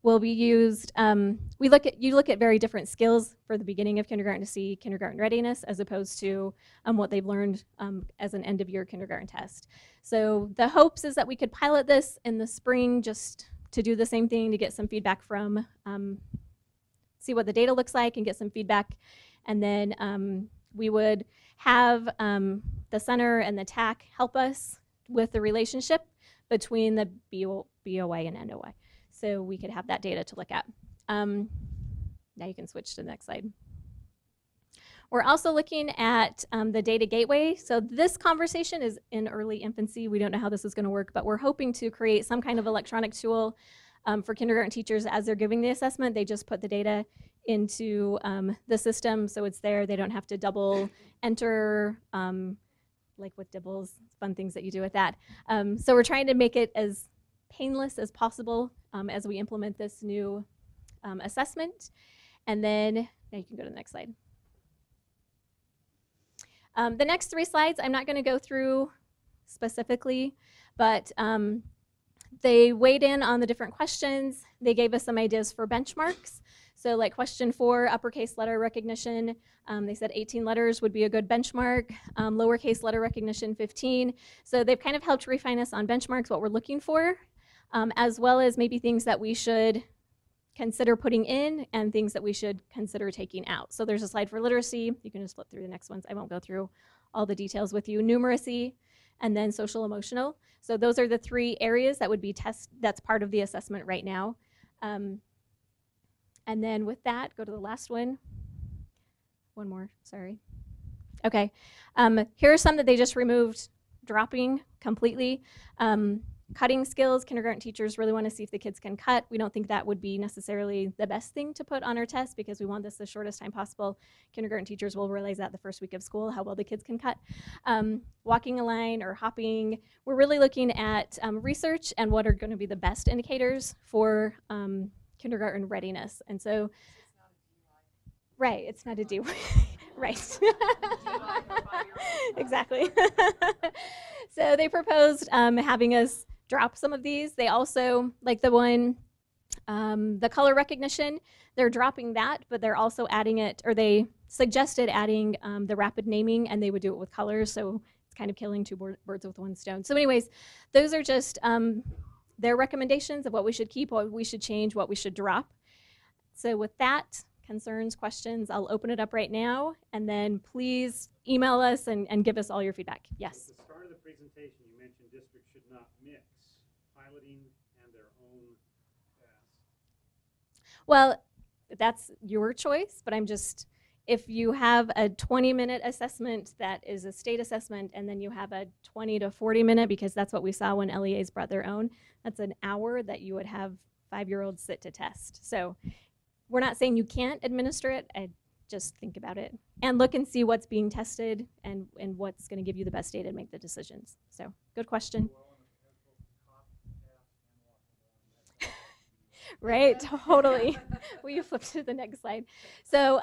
Will be used, you look at very different skills for the beginning of kindergarten to see kindergarten readiness as opposed to what they've learned as an end-of-year kindergarten test. So the hopes is that we could pilot this in the spring just to do the same thing, to get some feedback from, see what the data looks like and get some feedback. And then we would have the center and the TAC help us with the relationship between the BOY and NOI. So we could have that data to look at. Now you can switch to the next slide. We're also looking at the data gateway. So this conversation is in early infancy. We don't know how this is going to work, but we're hoping to create some kind of electronic tool for kindergarten teachers as they're giving the assessment. They just put the data into the system, so it's there. They don't have to double enter, like with Dibbles, fun things that you do with that. So we're trying to make it as painless as possible as we implement this new assessment. And then, now you can go to the next slide. The next 3 slides, I'm not going to go through specifically, but they weighed in on the different questions. They gave us some ideas for benchmarks. So like question 4, uppercase letter recognition, they said 18 letters would be a good benchmark, lowercase letter recognition 15. So they've kind of helped refine us on benchmarks, what we're looking for, as well as maybe things that we should consider putting in and things that we should consider taking out. So there's a slide for literacy. You can just flip through the next ones. I won't go through all the details with you. Numeracy, and then social emotional. So those are the 3 areas that would be that's part of the assessment right now. And then with that, go to the last one. One more, sorry. Okay, here are some that they just removed, dropping completely. Cutting skills, kindergarten teachers really want to see if the kids can cut. We don't think that would be necessarily the best thing to put on our test because we want this the shortest time possible. Kindergarten teachers will realize that the first week of school, how well the kids can cut. Walking a line or hopping, we're really looking at research and what are going to be the best indicators for kindergarten readiness. And so, right, it's not a DUI. Right. Exactly. So they proposed having us drop some of these. They also, like the one, the color recognition, they're dropping that, but they're also adding it, or they suggested adding the rapid naming, and they would do it with colors, so it's kind of killing 2 birds with 1 stone. So anyways, those are just their recommendations of what we should keep, what we should change, what we should drop. So with that, concerns, questions, I'll open it up right now, and then please email us and give us all your feedback. Yes? At the start of the presentation, you mentioned districts should not mix piloting and their own tasks. Well, that's your choice, but I'm just, if you have a 20-minute assessment that is a state assessment, and then you have a 20 to 40-minute, because that's what we saw when LEAs brought their own, that's an hour that you would have 5-year-olds sit to test. So we're not saying you can't administer it. I just think about it and look and see what's being tested and what's going to give you the best data to make the decisions. So good question. Right, totally. Will you flip to the next slide? So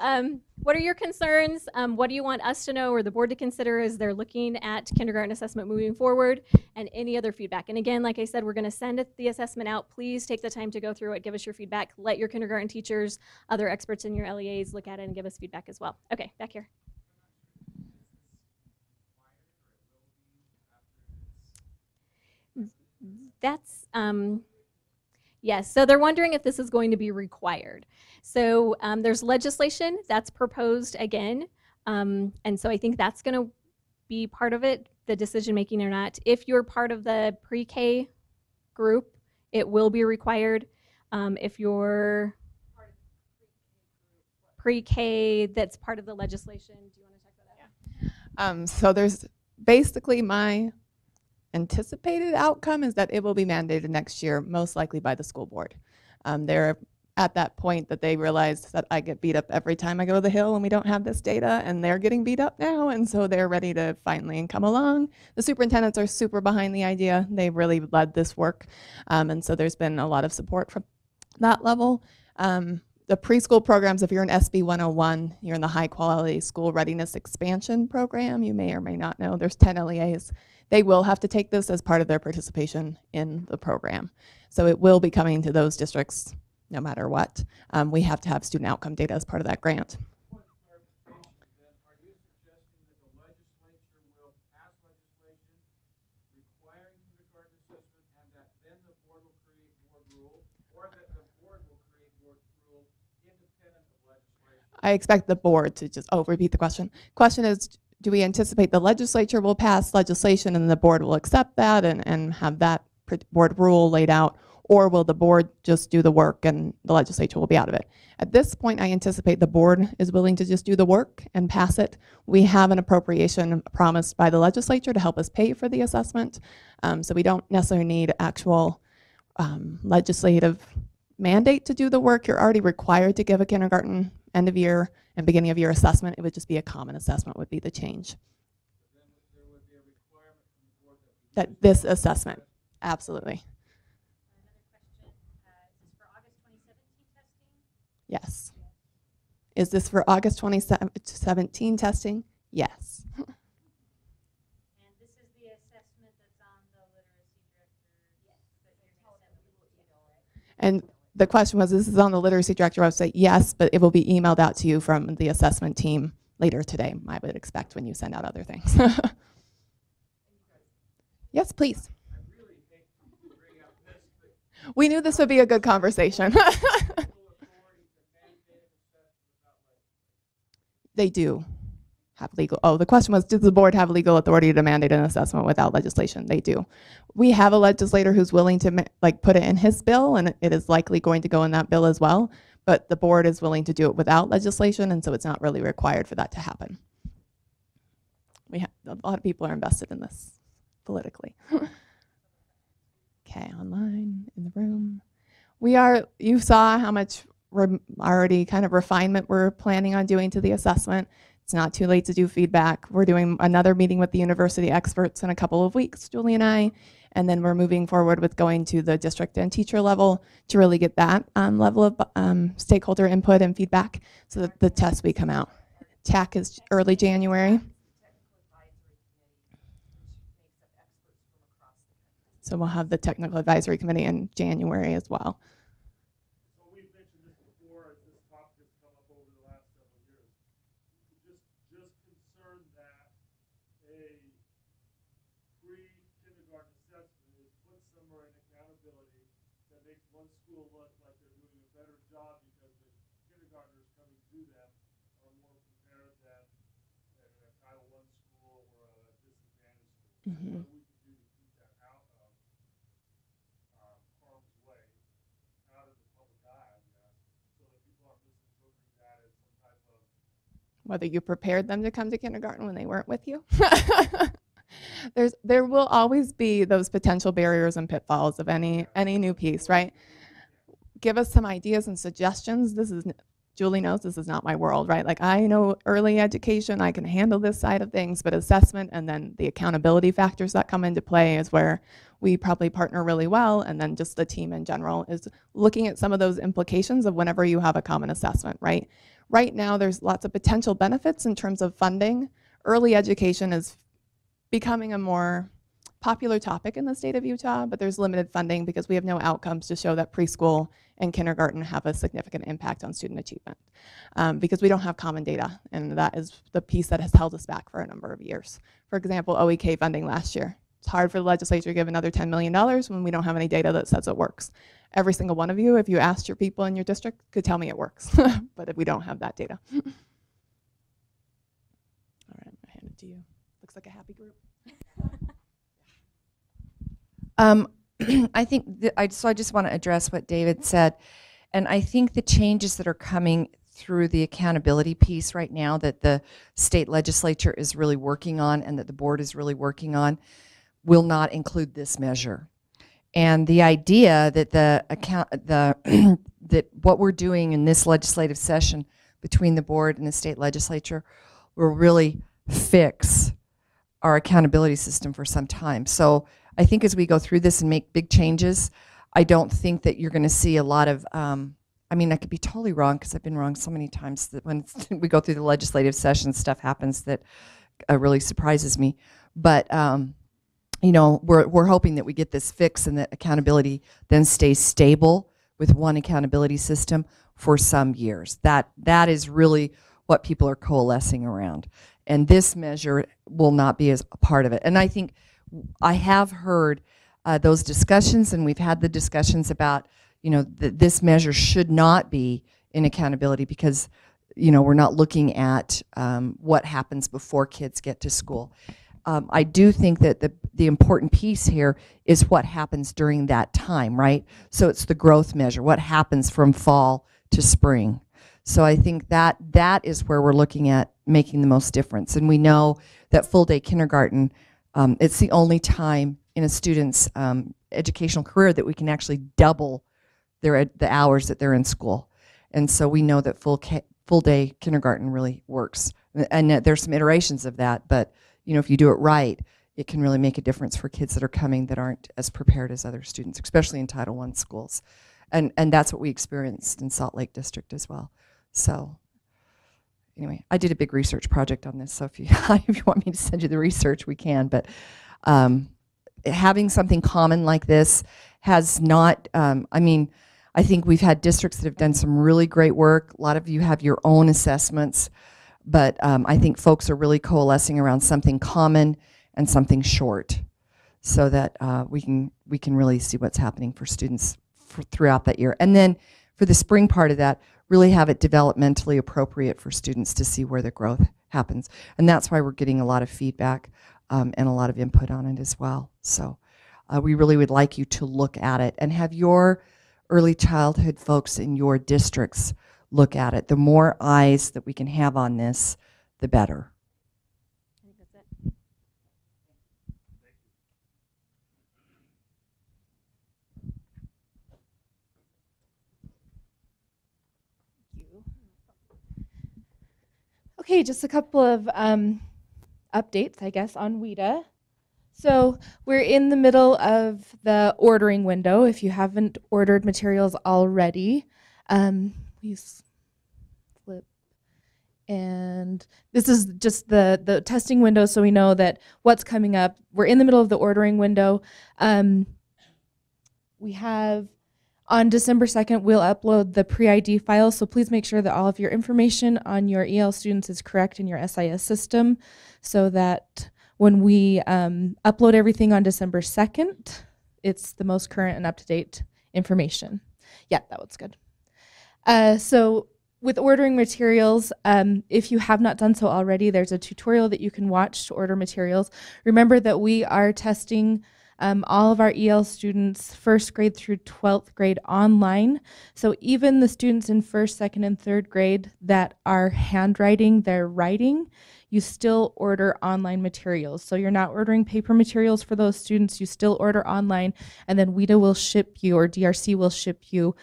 what are your concerns? What do you want us to know or the board to consider as they're looking at kindergarten assessment moving forward, and any other feedback? And again, like I said, we're going to send the assessment out. Please take the time to go through it, give us your feedback, let your kindergarten teachers, other experts in your LEAs look at it and give us feedback as well. Okay, back here. That's, yes, so they're wondering if this is going to be required. So there's legislation that's proposed again, and so I think that's going to be part of it, the decision making or not. If you're part of the pre-K group, it will be required. If you're pre-K that's part of the legislation, do you want to talk about that? So there's basically my anticipated outcome is that it will be mandated next year, most likely by the school board. They're at that point that they realize that I get beat up every time I go to the Hill and we don't have this data, and they're getting beat up now, and so they're ready to finally come along. The superintendents are super behind the idea. They really led this work, and so there's been a lot of support from that level. The preschool programs, if you're in SB 101, you're in the High Quality School Readiness Expansion Program. You may or may not know there's 10 LEAs. They will have to take this as part of their participation in the program. So it will be coming to those districts no matter what. We have to have student outcome data as part of that grant. I expect the board to just, repeat the question. Question is, do we anticipate the legislature will pass legislation and the board will accept that and have that board rule laid out, or will the board just do the work and the legislature will be out of it? At this point, I anticipate the board is willing to just do the work and pass it. We have an appropriation promised by the legislature to help us pay for the assessment, so we don't necessarily need actual legislative mandate to do the work. You're already required to give a kindergarten end of year and beginning of year assessment. It would just be a common assessment would be the change. That this assessment, absolutely. Yes. Is this for August 2017 testing? Yes. And this is the assessment that's on the literacy director. And the question was, this is on the literacy director website? Yes, but it will be emailed out to you from the assessment team later today, I would expect, when you send out other things. Yes, please. We knew this would be a good conversation. They do have legal, the question was, does the board have legal authority to mandate an assessment without legislation? They do. We have a legislator who's willing to put it in his bill, and it is likely going to go in that bill as well, but the board is willing to do it without legislation, and so it's not really required for that to happen. A lot of people are invested in this politically. Okay, online, in the room. You saw how much already kind of refinement we're planning on doing to the assessment. It's not too late to do feedback. We're doing another meeting with the university experts in a couple of weeks, Julie and I, and then we're moving forward with going to the district and teacher level to really get that level of stakeholder input and feedback so that the tests we come out. TAC is early January. So we'll have the technical advisory committee in January as well. Mm-hmm. Whether you prepared them to come to kindergarten when they weren't with you. There will always be those potential barriers and pitfalls of any new piece, right? Give us some ideas and suggestions. Julie knows this is not my world, right? Like, I know early education, I can handle this side of things, but assessment and then the accountability factors that come into play is where we probably partner really well, and then just the team in general is looking at some of those implications of whenever you have a common assessment, right? Right now, there's lots of potential benefits in terms of funding. Early education is becoming a more popular topic in the state of Utah, but there's limited funding because we have no outcomes to show that preschool and kindergarten have a significant impact on student achievement because we don't have common data, and that is the piece that has held us back for a number of years. For example, OEK funding last year It's hard for the legislature to give another $10 million when we don't have any data that says it works. Every single one of you, if you asked your people in your district, could tell me it works, but if we don't have that data. All right, I'm gonna hand it to you. Looks like a happy group. I think so I just want to address what David said, and I think the changes that are coming through the accountability piece right now that the state legislature is really working on and that the board is really working on will not include this measure. And the idea that that what we're doing in this legislative session between the board and the state legislature will really fix our accountability system for some time. So I think as we go through this and make big changes, I don't think that you're going to see a lot of, I mean, I could be totally wrong because I've been wrong so many times that when we go through the legislative session, stuff happens that really surprises me. But you know, we're hoping that we get this fixed and that accountability then stays stable with one accountability system for some years. That is really what people are coalescing around. And this measure will not be as a part of it. And I think I have heard those discussions, and we've had the discussions about, you know, this measure should not be in accountability because, you know, we're not looking at what happens before kids get to school. I do think that the important piece here is what happens during that time, right? So it's the growth measure, what happens from fall to spring. So I think that is where we're looking at making the most difference. And we know that full day kindergarten, it's the only time in a student's educational career that we can actually double the hours that they're in school. And so we know that full day kindergarten really works. And there's some iterations of that, but you know, if you do it right, it can really make a difference for kids that are coming that aren't as prepared as other students, especially in Title I schools. And that's what we experienced in Salt Lake District as well. So anyway, I did a big research project on this, so if you want me to send you the research, we can. But having something common like this has not, I mean, I think we've had districts that have done some really great work. A lot of you have your own assessments. But I think folks are really coalescing around something common and something short, so that we can really see what's happening for students throughout that year. And then for the spring part of that, really have it developmentally appropriate for students to see where the growth happens. And that's why we're getting a lot of feedback and a lot of input on it as well. So we really would like you to look at it and have your early childhood folks in your districts look at it. The more eyes that we can have on this, the better. I think that's it. Okay, just a couple of updates, I guess, on WIDA. So we're in the middle of the ordering window. If you haven't ordered materials already, please flip. And this is just the testing window, so we know that what's coming up. We're in the middle of the ordering window. We have, on December 2nd, we'll upload the pre-ID file, so please make sure that all of your information on your EL students is correct in your SIS system, so that when we upload everything on December 2nd, it's the most current and up-to-date information. Yeah, that was good. So with ordering materials, if you have not done so already, there's a tutorial that you can watch to order materials. Remember that we are testing all of our EL students 1st grade through 12th grade online. So even the students in 1st, 2nd, and 3rd grade that are handwriting their writing, you still order online materials. So you're not ordering paper materials for those students, you still order online, and then WIDA will ship you, or DRC will ship you,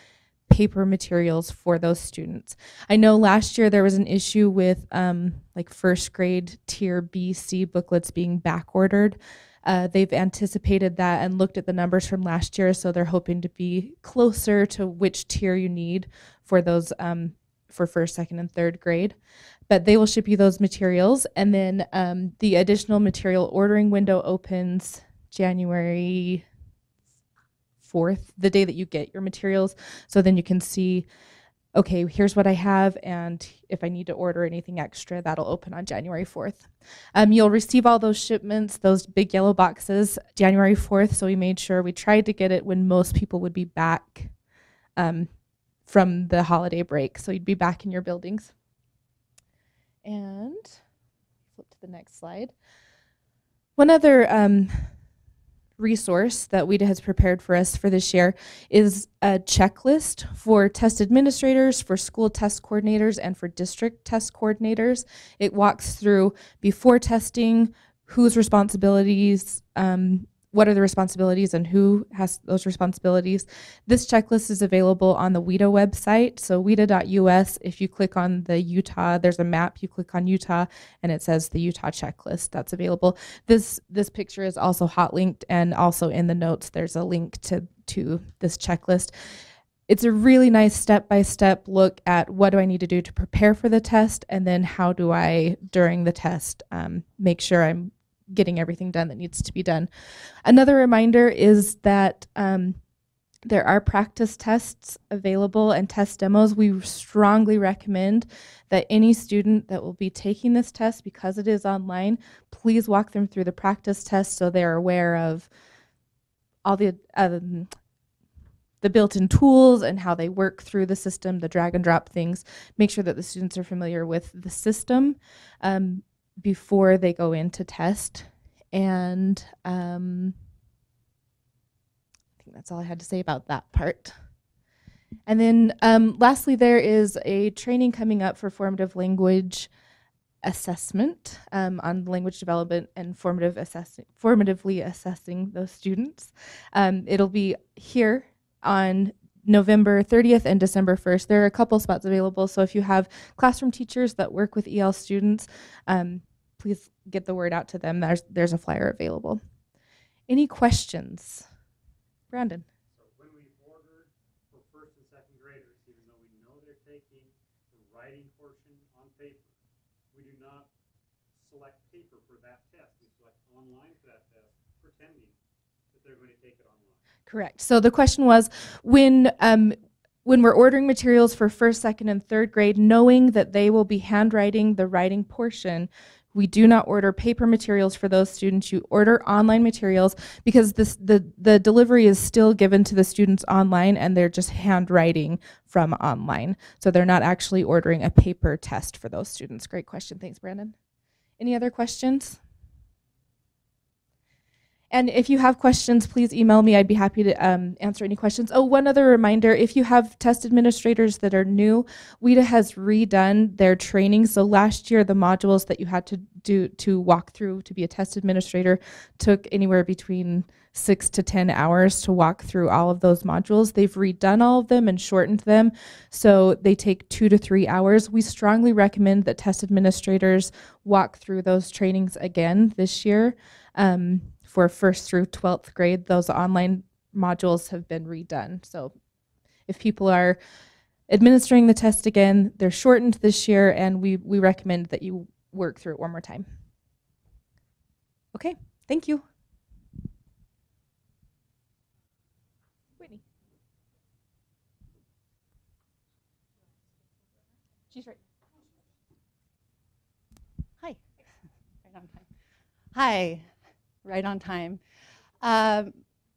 paper materials for those students. I know last year there was an issue with like 1st grade tier B, C booklets being back ordered. They've anticipated that and looked at the numbers from last year, so they're hoping to be closer to which tier you need for those for 1st, 2nd, and 3rd grade. But they will ship you those materials, and then the additional material ordering window opens January 4th, the day that you get your materials. So then you can see okay, here's what I have, and if I need to order anything extra, that'll open on January 4th. You'll receive all those shipments, those big yellow boxes, January 4th, so we made sure we tried to get it when most people would be back from the holiday break, so you'd be back in your buildings. And flip to the next slide. One other resource that WIDA has prepared for us for this year is a checklist for test administrators, for school test coordinators, and for district test coordinators. It walks through before testing, whose responsibilities, what are the responsibilities and who has those responsibilities. This checklist is available on the WIDA website, so WIDA.us. If you click on the Utah, there's a map, you click on Utah, and it says the Utah checklist that's available. This picture is also hot linked, and also in the notes there's a link to this checklist. It's a really nice step-by-step look at what do I need to do to prepare for the test, and then how do I, during the test, make sure I'm getting everything done that needs to be done. Another reminder is that there are practice tests available and test demos. We strongly recommend that any student that will be taking this test, because it is online, please walk them through the practice test so they're aware of all the built-in tools and how they work through the system, the drag and drop things. Make sure that the students are familiar with the system before they go into test. And I think that's all I had to say about that part. And then lastly, there is a training coming up for formative language assessment on language development and formatively assessing those students. It'll be here on November 30th and December 1st. There are a couple spots available, so if you have classroom teachers that work with EL students, please get the word out to them. There's a flyer available. Any questions? Brandon. So when we ordered for first and second graders, even though we know they're taking the writing portion on paper, we do not select paper for that test. We select online for that test, pretending that they're going to take it online. Correct. So the question was, when we're ordering materials for first, second, and third grade, knowing that they will be handwriting the writing portion, we do not order paper materials for those students. You order online materials because the delivery is still given to the students online, and they're just handwriting from online. So they're not actually ordering a paper test for those students. Great question. Thanks, Brandon. Any other questions? And if you have questions, please email me. I'd be happy to answer any questions. Oh, one other reminder, if you have test administrators that are new, WIDA has redone their training. So last year, the modules that you had to do to walk through to be a test administrator took anywhere between 6 to 10 hours to walk through all of those modules. They've redone all of them and shortened them, so they take 2 to 3 hours. We strongly recommend that test administrators walk through those trainings again this year. For 1st through 12th grade, those online modules have been redone. So if people are administering the test again, they're shortened this year, and we recommend that you work through it one more time. Okay, thank you. Whitney. She's right. Hi. Right on time. Hi. Right on time.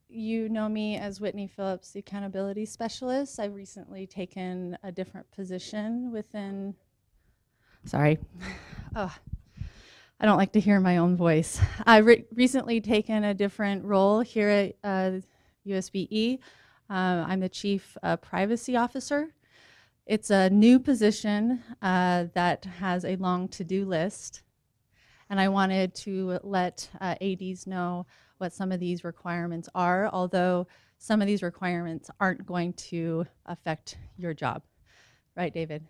You know me as Whitney Phillips, the Accountability Specialist. I've recently taken a different position within, sorry, oh, I don't like to hear my own voice. I've recently taken a different role here at USBE. I'm the Chief Privacy Officer. It's a new position that has a long to-do list. And I wanted to let ADs know what some of these requirements are, although some of these requirements aren't going to affect your job. Right, David?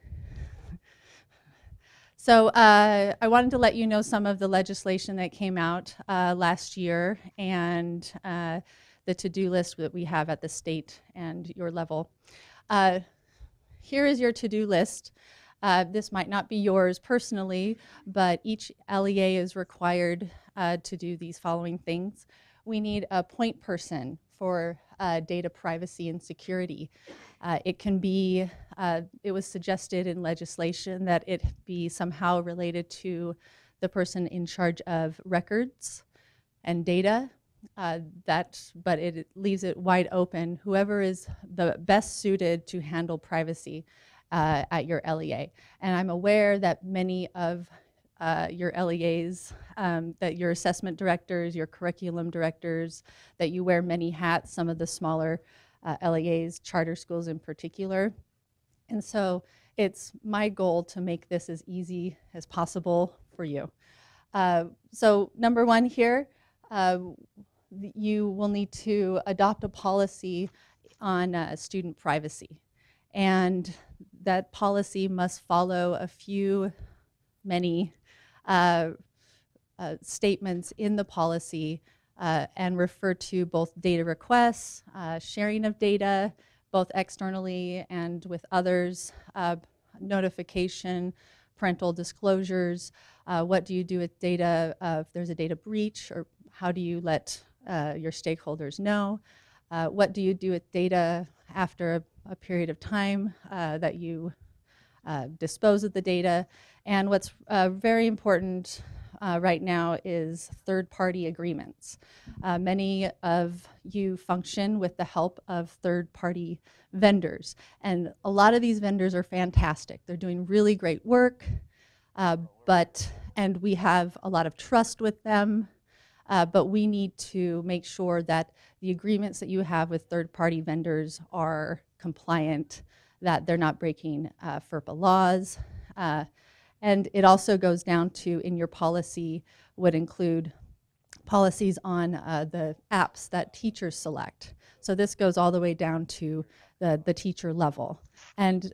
So I wanted to let you know some of the legislation that came out last year and the to-do list that we have at the state and your level. Here is your to-do list. This might not be yours personally, but each LEA is required to do these following things. We need a point person for data privacy and security. It can be, it was suggested in legislation that it be somehow related to the person in charge of records and data. But it leaves it wide open. Whoever is the best suited to handle privacy at your LEA. And I'm aware that many of your LEAs, that your assessment directors, your curriculum directors, that you wear many hats, some of the smaller LEAs, charter schools in particular. And so it's my goal to make this as easy as possible for you. So number one here, you will need to adopt a policy on student privacy. And that policy must follow many statements in the policy and refer to both data requests, sharing of data, both externally and with others, notification, parental disclosures, what do you do with data if there's a data breach, or how do you let your stakeholders know? What do you do with data after a period of time that you dispose of the data? And what's very important right now is third-party agreements. Many of you function with the help of third-party vendors, and a lot of these vendors are fantastic. They're doing really great work, and we have a lot of trust with them, but we need to make sure that the agreements that you have with third-party vendors are compliant, that they're not breaking FERPA laws. And it also goes down to, in your policy, would include policies on the apps that teachers select. So this goes all the way down to the teacher level. And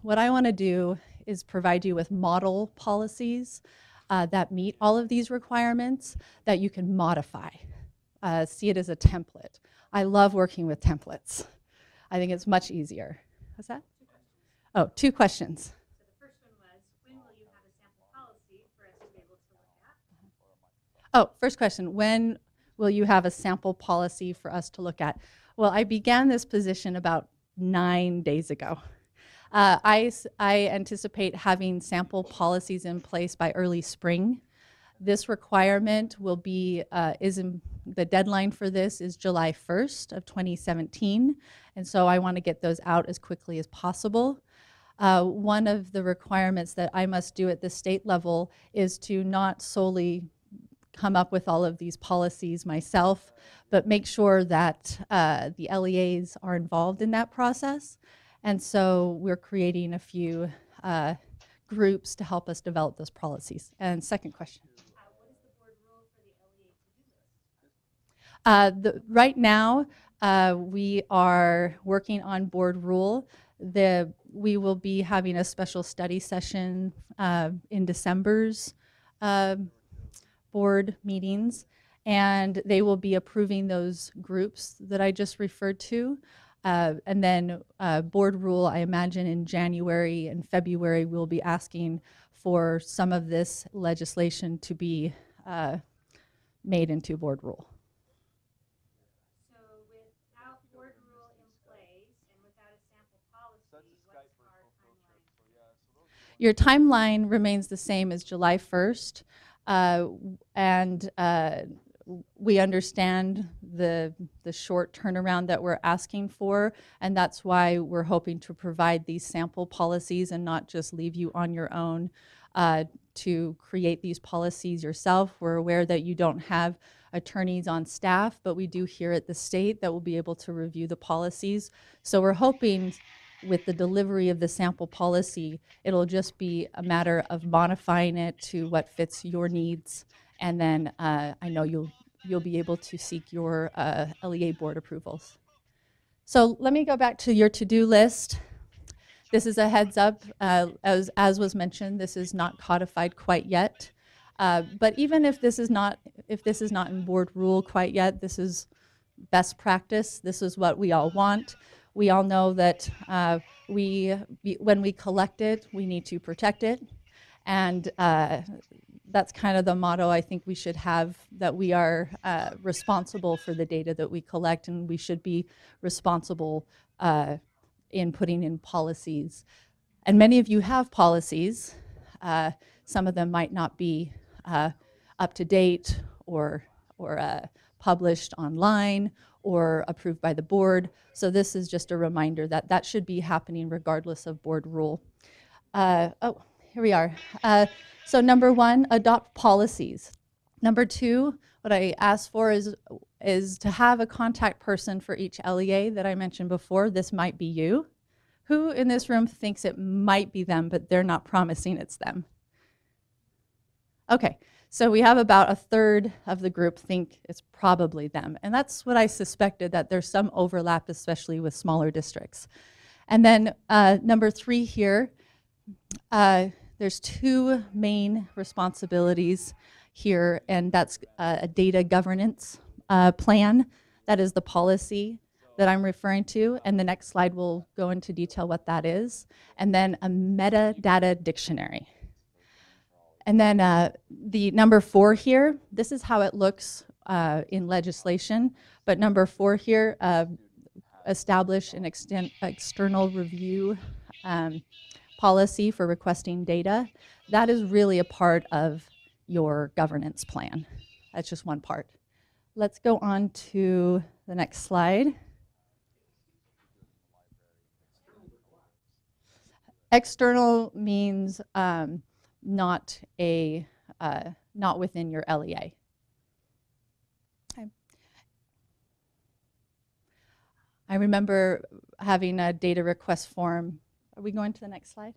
what I want to do is provide you with model policies that meet all of these requirements that you can modify. See it as a template. I love working with templates. I think it's much easier. What's that? Oh, 2 questions. Oh, first question, when will you have a sample policy for us to look at? Well, I began this position about 9 days ago. I anticipate having sample policies in place by early spring. This requirement will be, the deadline for this is July 1st of 2017, and so I want to get those out as quickly as possible. One of the requirements that I must do at the state level is to not solely come up with all of these policies myself, but make sure that the LEAs are involved in that process. And so we're creating a few groups to help us develop those policies. And second question. What is the board rule for the LEA to-do list? Right now, we are working on board rule. We will be having a special study session in December's board meetings, and they will be approving those groups that I just referred to. And then board rule, I imagine in January and February, we'll be asking for some of this legislation to be made into board rule. So without board rule in place and without a sample policy, what's our timeline? Your timeline remains the same as July 1st. And we understand the short turnaround that we're asking for, and that's why we're hoping to provide these sample policies and not just leave you on your own to create these policies yourself. We're aware that you don't have attorneys on staff, but we do here at the state that will be able to review the policies. So we're hoping with the delivery of the sample policy, it'll just be a matter of modifying it to what fits your needs, and then I know you'll be able to seek your LEA board approvals. So let me go back to your to-do list. This is a heads up. As was mentioned, this is not codified quite yet. But even if this is not in board rule quite yet, this is best practice. This is what we all want. We all know that when we collect it, we need to protect it. And that's kind of the motto I think we should have, that we are responsible for the data that we collect, and we should be responsible in putting in policies. And many of you have policies. Some of them might not be up to date or published online or approved by the board. So this is just a reminder that that should be happening regardless of board rule. Oh, here we are. So number 1, adopt policies. Number 2, what I asked for is to have a contact person for each LEA that I mentioned before. This might be you. Who in this room thinks it might be them, but they're not promising it's them? Okay, so we have about 1/3 of the group think it's probably them. And that's what I suspected, that there's some overlap, especially with smaller districts. And then number 3 here, there's 2 main responsibilities here, and that's a data governance plan. That is the policy that I'm referring to, and the next slide will go into detail what that is. And then a metadata dictionary. And then the number 4 here, this is how it looks in legislation, but number 4 here, establish an external review policy for requesting data. That is really a part of your governance plan. That's just one part. Let's go on to the next slide. External means not within your LEA. Okay. I remember having a data request form. Are we going to the next slide?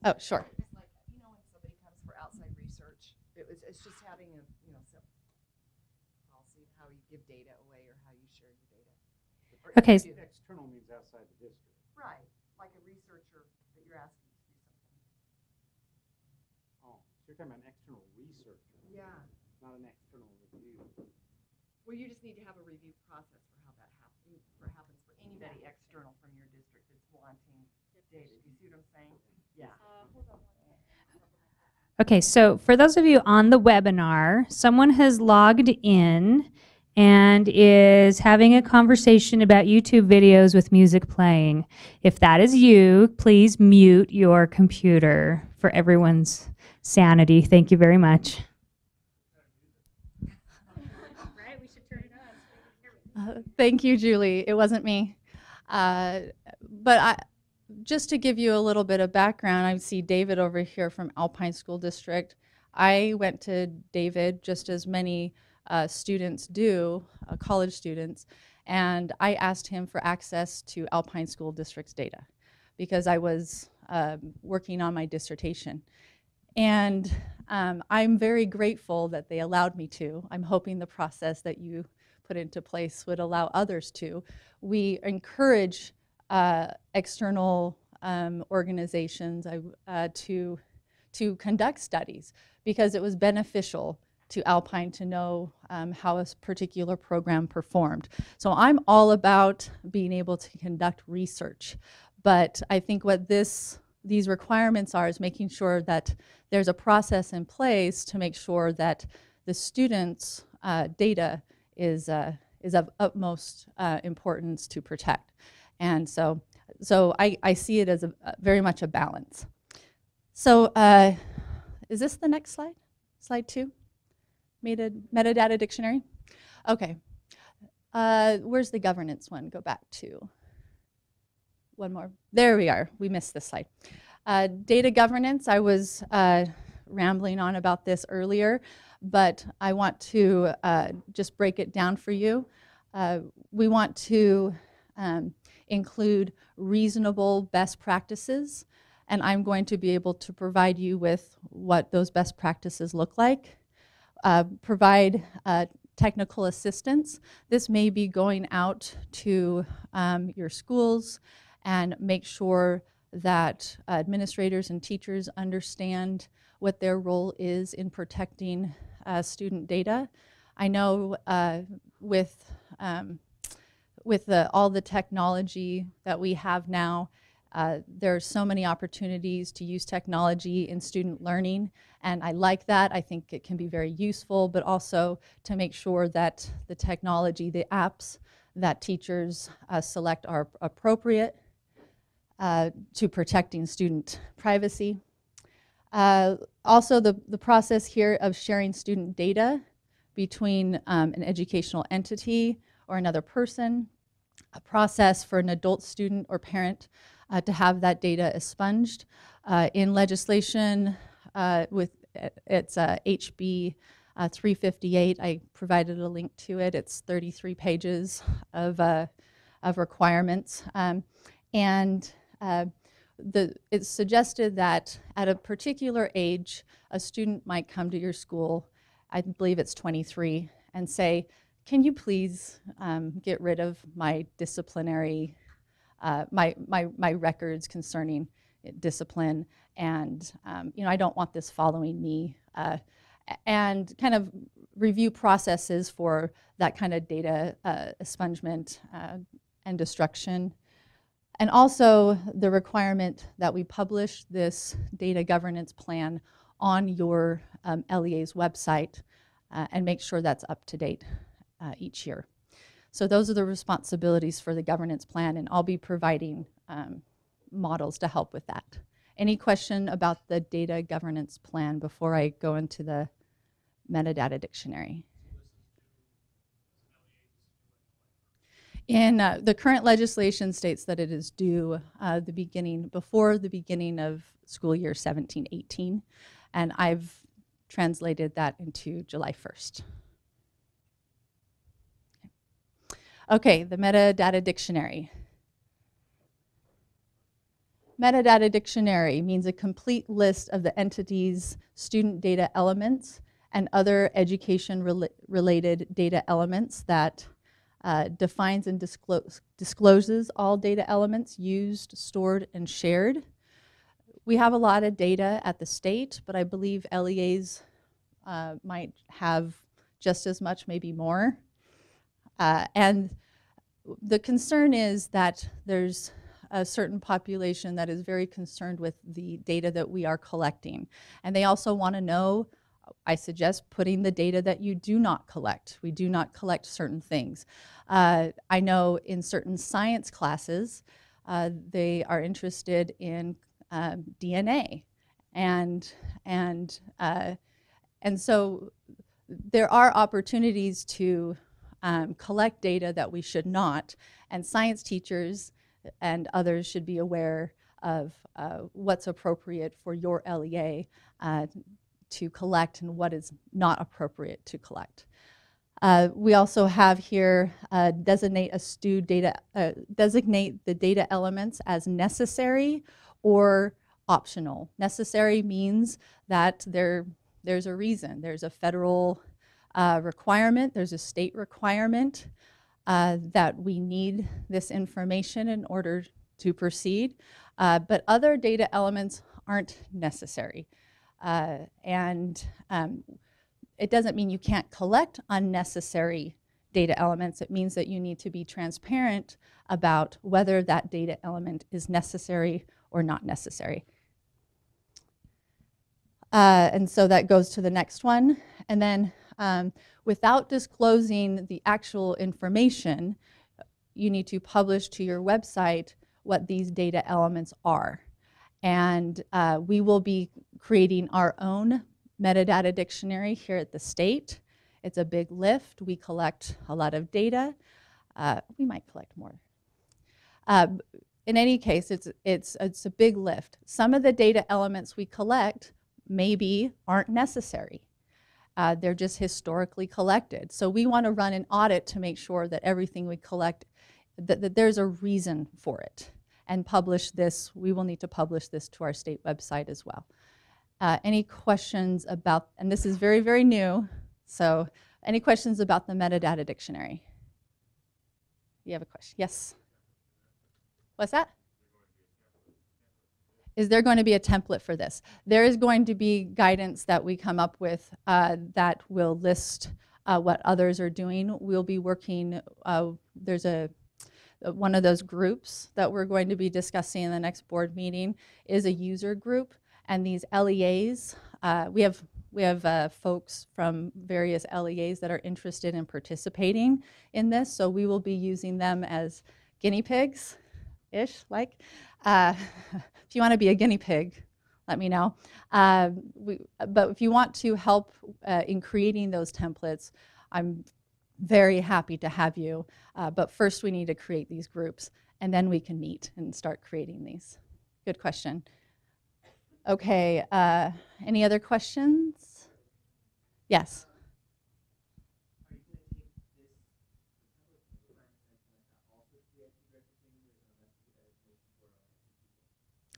Oh, sure. Like, you know, when somebody comes for outside research, it's just having a policy of how you give data away or how you share your data. Okay. External means outside the district. Right, like a researcher that you're asking to do something. Oh, so you're talking about an external researcher. Yeah. Not an external review. Well, you just need to have a review process for how that happens for anybody external from your district that's wanting data. Do you see what I'm saying? Yeah. Okay, so for those of you on the webinar, someone has logged in and is having a conversation about YouTube videos with music playing. If that is you, please mute your computer for everyone's sanity. Thank you very much. Thank you, Julie. It wasn't me. But just to give you a little bit of background, I see David over here from Alpine School District. I went to David just as many students do, college students, and I asked him for access to Alpine School District's data because I was working on my dissertation. And I'm very grateful that they allowed me to. I'm hoping the process that you put into place would allow others to. We encourage external organizations to conduct studies because it was beneficial to Alpine to know how a particular program performed. So I'm all about being able to conduct research, but I think what these requirements are is making sure that there's a process in place to make sure that the students' data is of utmost importance to protect. And so I see it as very much a balance. So is this the next slide? Slide 2? Metadata dictionary? Okay. Where's the governance one? Go back to one more. There we are. We missed this slide. Data governance, I was rambling on about this earlier, but I want to just break it down for you. We want to include reasonable best practices, and I'm going to be able to provide you with what those best practices look like. Provide technical assistance. This may be going out to your schools and make sure that administrators and teachers understand what their role is in protecting student data. I know with all the technology that we have now, There are so many opportunities to use technology in student learning, and I like that. I think it can be very useful, but also to make sure that the technology, the apps that teachers select are appropriate to protecting student privacy. Also, the process here of sharing student data between an educational entity or another person, a process for an adult student or parent to have that data expunged. In legislation, it's HB 358. I provided a link to it. It's 33 pages of requirements. It's suggested that at a particular age, a student might come to your school, I believe it's 23, and say, can you please get rid of my disciplinary, my records concerning discipline, and I don't want this following me, and kind of review processes for that kind of data expungement and destruction. And also the requirement that we publish this data governance plan on your LEA's website and make sure that's up to date each year. So those are the responsibilities for the governance plan, and I'll be providing models to help with that. Any question about the data governance plan before I go into the metadata dictionary? In the current legislation states that it is due before the beginning of school year 17-18, and I've translated that into July 1st. Okay, the metadata dictionary. Metadata dictionary means a complete list of the entity's student data elements and other education-related data elements that defines and discloses all data elements used, stored, and shared. We have a lot of data at the state, but I believe LEAs might have just as much, maybe more. And the concern is that there's a certain population that is very concerned with the data that we are collecting. And they also want to know, I suggest putting the data that you do not collect. We do not collect certain things. I know in certain science classes, they are interested in DNA. And so there are opportunities to collect data that we should not, and science teachers and others should be aware of what's appropriate for your LEA to collect and what is not appropriate to collect. We also have here designate the data elements as necessary or optional. Necessary means that there's a reason. There's a federal requirement, there's a state requirement that we need this information in order to proceed, but other data elements aren't necessary. It doesn't mean you can't collect unnecessary data elements. It means that you need to be transparent about whether that data element is necessary or not necessary. And so that goes to the next one. And then without disclosing the actual information, you need to publish to your website what these data elements are. And we will be creating our own metadata dictionary here at the state. It's a big lift. We collect a lot of data. We might collect more. In any case, it's a big lift. Some of the data elements we collect maybe aren't necessary. They're just historically collected. So we want to run an audit to make sure that everything we collect, that there's a reason for it, and publish this. We will need to publish this to our state website as well. Any questions about, and this is very, very new, so any questions about the metadata dictionary? You have a question? Yes? What's that? Is there going to be a template for this? There is going to be guidance that we come up with that will list what others are doing. We'll be working, there's one of those groups that we're going to be discussing in the next board meeting is a user group, and these LEAs, we have folks from various LEAs that are interested in participating in this, so we will be using them as guinea pigs-ish, like. If you want to be a guinea pig, let me know. But if you want to help in creating those templates, I'm very happy to have you. But first we need to create these groups, and then we can meet and start creating these. Good question. Okay, any other questions? Yes.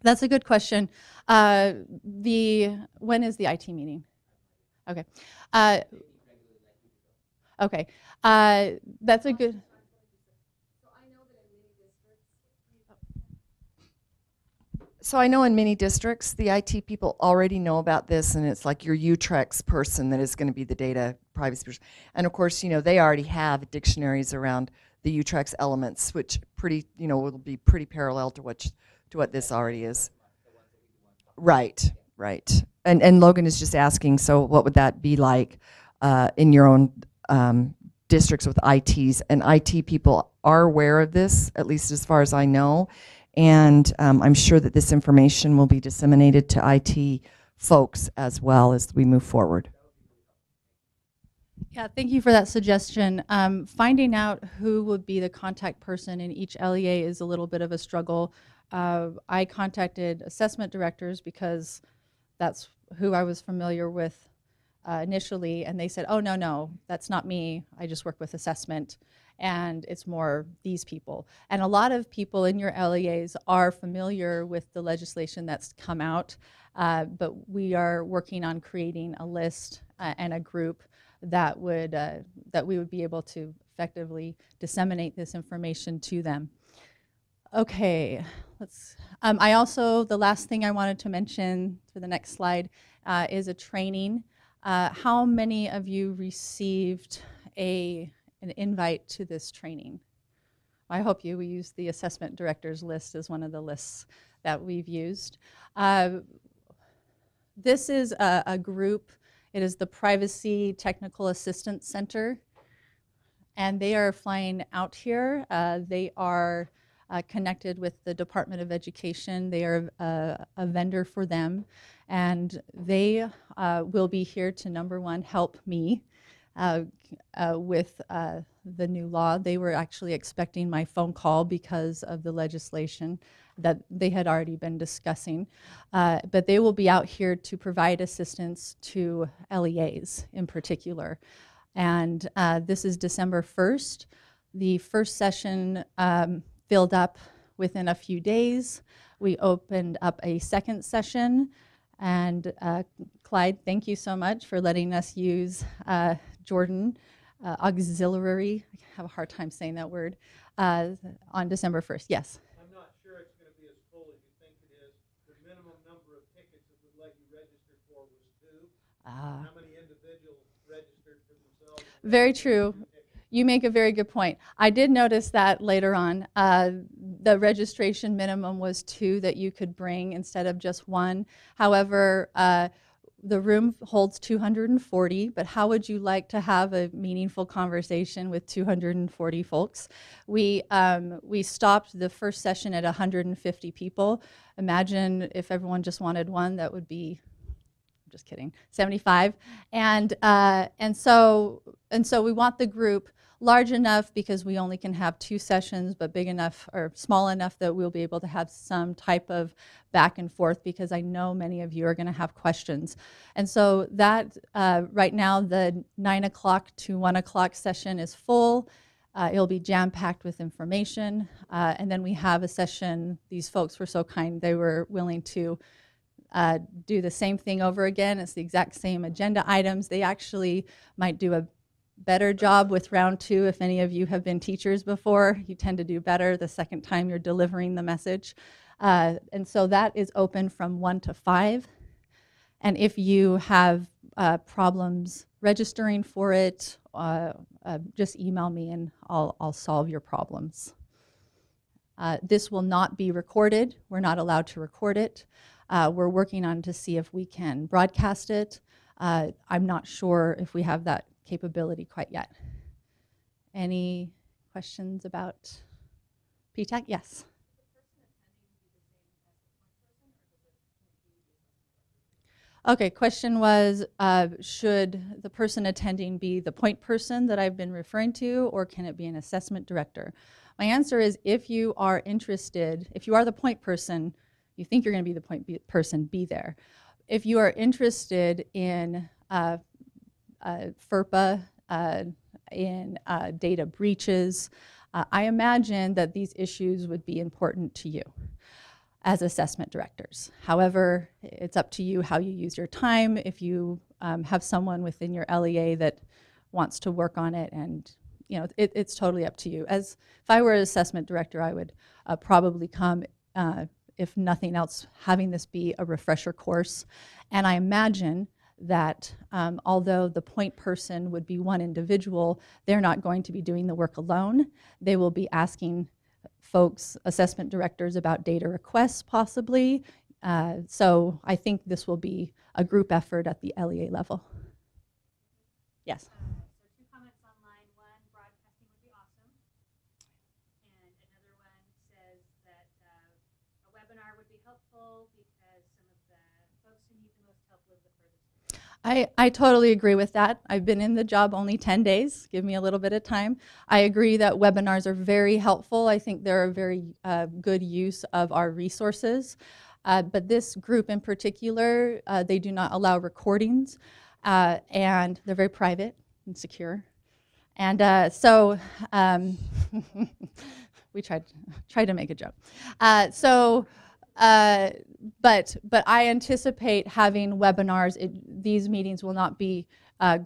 That's a good question. When is the IT meeting? Okay. Okay. That's a good. So I know in many districts, the IT people already know about this, and it's like your Utrex person that is going to be the data privacy person. And of course, they already have dictionaries around the Utrex elements, which will be pretty parallel to what this already is. Right. And Logan is just asking, so what would that be like in your own districts with ITs? And IT people are aware of this, at least as far as I know. And I'm sure that this information will be disseminated to IT folks as well as we move forward. Yeah, thank you for that suggestion. Finding out who would be the contact person in each LEA is a little bit of a struggle. I contacted assessment directors because that's who I was familiar with initially, and they said, oh, no, that's not me. I just work with assessment, and it's more these people. And a lot of people in your LEAs are familiar with the legislation that's come out, but we are working on creating a list and a group that we would be able to effectively disseminate this information to them. Okay, the last thing I wanted to mention for the next slide is a training. How many of you received an invite to this training? I hope we used the assessment director's list as one of the lists that we've used. This is a group. It is the Privacy Technical Assistance Center, and they are flying out here. They are connected with the Department of Education. They are a vendor for them, and they will be here to, number one, help me with the new law. They were actually expecting my phone call because of the legislation that they had already been discussing. But they will be out here to provide assistance to LEAs in particular. And this is December 1st. The first session filled up within a few days. We opened up a second session, and Clyde, thank you so much for letting us use Jordan Auxiliary, I have a hard time saying that word, on December 1st. Yes? I'm not sure it's going to be as full as you think it is. The minimum number of tickets it would let you register for was 2. How many individuals registered for themselves? Very true. You make a very good point. I did notice that later on. The registration minimum was 2 that you could bring instead of just 1. However, the room holds 240, but how would you like to have a meaningful conversation with 240 folks? We stopped the first session at 150 people. Imagine if everyone just wanted 1, that would be, I'm just kidding, 75. And so we want the group large enough because we only can have 2 sessions, but big enough or small enough that we'll be able to have some type of back and forth, because I know many of you are going to have questions. And so that right now the 9 o'clock to 1 o'clock session is full. It'll be jam-packed with information. And then we have a session. These folks were so kind, they were willing to do the same thing over again. It's the exact same agenda items. They actually might do a better job with round 2. If any of you have been teachers before, you tend to do better the second time you're delivering the message. And so that is open from 1 to 5. And if you have problems registering for it, just email me and I'll solve your problems. This will not be recorded. We're not allowed to record it. We're working on to see if we can broadcast it. I'm not sure if we have that capability quite yet. Any questions about PTAC? Yes. Okay, question was, should the person attending be the point person that I've been referring to, or can it be an assessment director? My answer is, if you are interested, if you are the point person, you think you're going to be the point person, be there. If you are interested in FERPA, in data breaches, I imagine that these issues would be important to you as assessment directors. However, it's up to you how you use your time. If you have someone within your LEA that wants to work on it, and it's totally up to you. If I were an assessment director, I would probably come, if nothing else, having this be a refresher course. And I imagine that although the point person would be one individual, they're not going to be doing the work alone. They will be asking folks, assessment directors, about data requests possibly. So I think this will be a group effort at the LEA level. Yes. So 2 comments online. One, broadcasting would be awesome. And another one says that a webinar would be helpful because some of the folks who need the most help live the furthest. I totally agree with that. I've been in the job only 10 days. Give me a little bit of time. I agree that webinars are very helpful. I think they're a very good use of our resources. But this group in particular, they do not allow recordings, and they're very private and secure. And we tried to make a joke. But I anticipate having webinars. These meetings will not be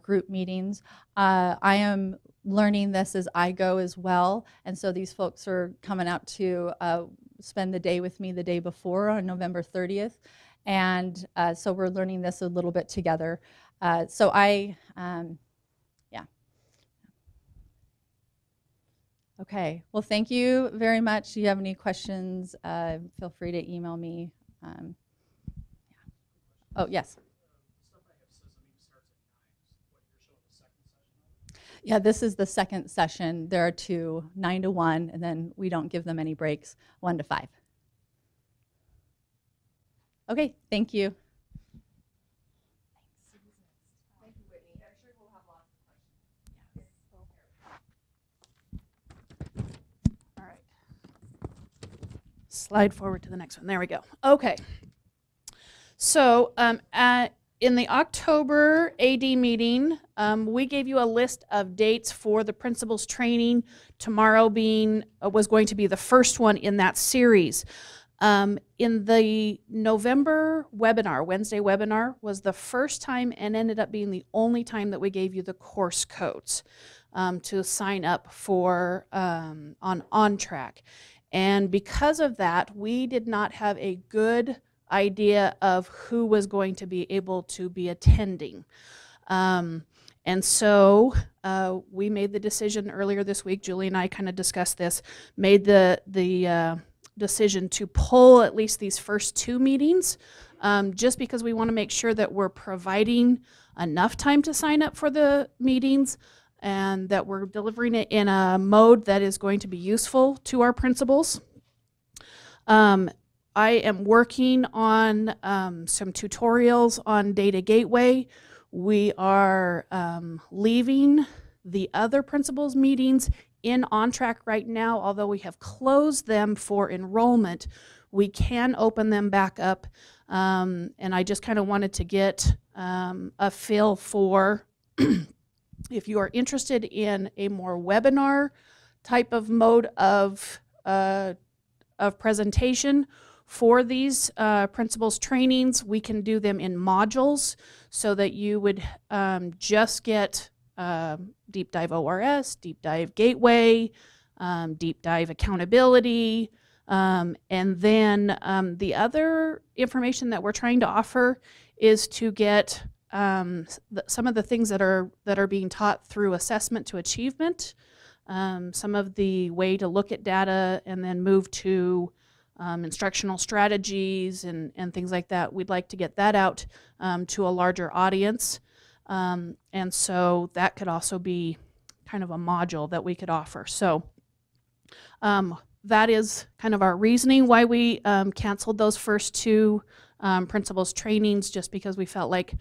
group meetings. I am learning this as I go as well, and so these folks are coming out to spend the day with me the day before on November 30th, and so we're learning this a little bit together. Yeah. Okay, well, thank you very much. If you have any questions, feel free to email me. Yeah. Oh, yes. Yeah, this is the second session. There are 2, 9 to 1, and then we don't give them any breaks, 1 to 5. Okay, thank you. Thank you, Whitney. I'm sure we'll have lots of questions. All right. Slide forward to the next one. There we go. Okay. So in the October AD meeting, we gave you a list of dates for the principals training. Tomorrow was going to be the first one in that series. In the November webinar, Wednesday webinar, was the first time and ended up being the only time that we gave you the course codes to sign up for on OnTrack. And because of that, we did not have a good idea of who was going to be able to be attending. And so we made the decision earlier this week, Julie and I kind of discussed this, made the decision to pull at least these first 2 meetings, just because we want to make sure that we're providing enough time to sign up for the meetings and that we're delivering it in a mode that is going to be useful to our principals. I am working on some tutorials on Data Gateway. We are leaving the other principals meetings in OnTrack right now. Although we have closed them for enrollment, we can open them back up. And I just kind of wanted to get a feel for if you are interested in a more webinar type of mode of presentation for these principals trainings. We can do them in modules so that you would just get Deep Dive ORS, Deep Dive Gateway, Deep Dive Accountability, and then the other information that we're trying to offer is to get some of the things that are being taught through assessment to achievement some of the way to look at data and then move to instructional strategies and things like that. We'd like to get that out to a larger audience. And so that could also be kind of a module that we could offer. So that is kind of our reasoning why we canceled those first two principals trainings, just because we felt like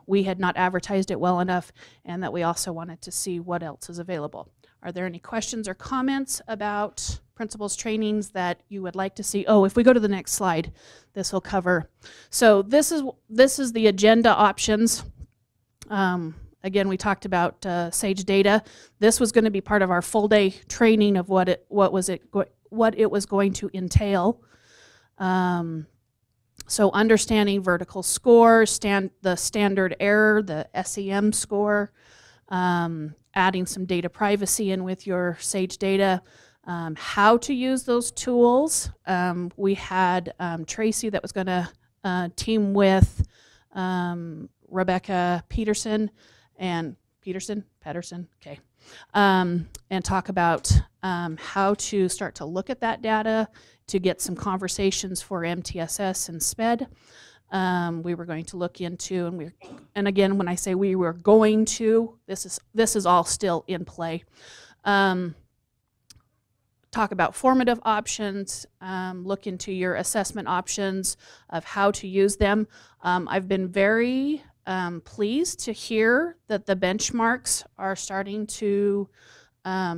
we had not advertised it well enough, and that we also wanted to see what else is available. Are there any questions or comments about principals trainings that you would like to see? Oh, if we go to the next slide, this will cover. So this is the agenda options. Again, we talked about Sage Data. This was going to be part of our full day training of what it was going to entail. So understanding vertical score, the standard error, the SEM score, adding some data privacy in with your Sage Data, how to use those tools. We had Tracy that was going to team with Rebecca Patterson, okay, and talk about how to start to look at that data to get some conversations for MTSS and SPED. We were going to look into, and again, when I say we were going to, this is all still in play. Talk about formative options, look into your assessment options of how to use them. I've been very pleased to hear that the benchmarks are starting to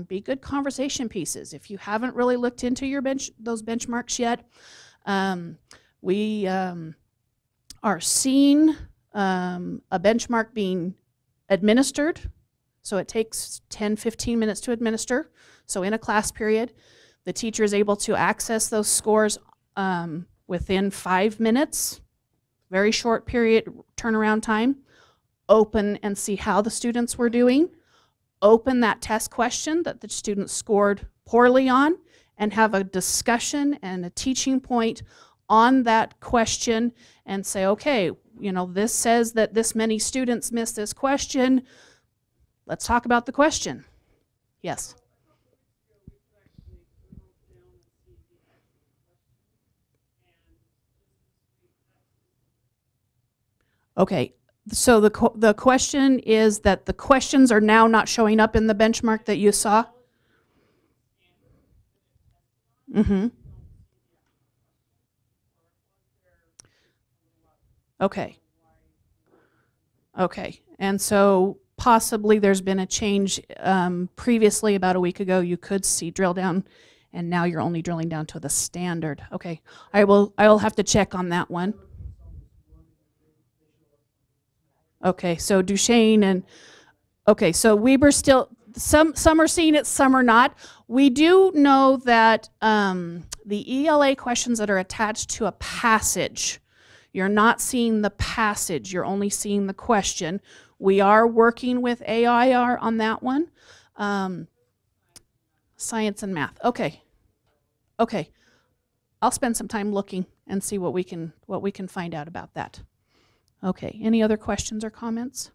be good conversation pieces. If you haven't really looked into those benchmarks yet, we are seeing a benchmark being administered. So it takes 10-15 minutes to administer. So in a class period, the teacher is able to access those scores within 5 minutes, very short period turnaround time, open and see how the students were doing, open that test question that the students scored poorly on, and have a discussion and a teaching point on that question and say, okay, you know, this says that this many students missed this question. Let's talk about the question. Yes. Okay, so the question is that the questions are now not showing up in the benchmark that you saw? Mm-hmm. Okay. Okay, and so possibly there's been a change. Previously, about a week ago, you could see drill down, and now you're only drilling down to the standard. Okay, I will have to check on that one. Okay, so Duchesne and, okay, so Weber still, some are seeing it, some are not. We do know that the ELA questions that are attached to a passage, you're not seeing the passage, you're only seeing the question. We are working with AIR on that one. Science and math, okay. Okay, I'll spend some time looking and see what we can find out about that. Okay, any other questions or comments?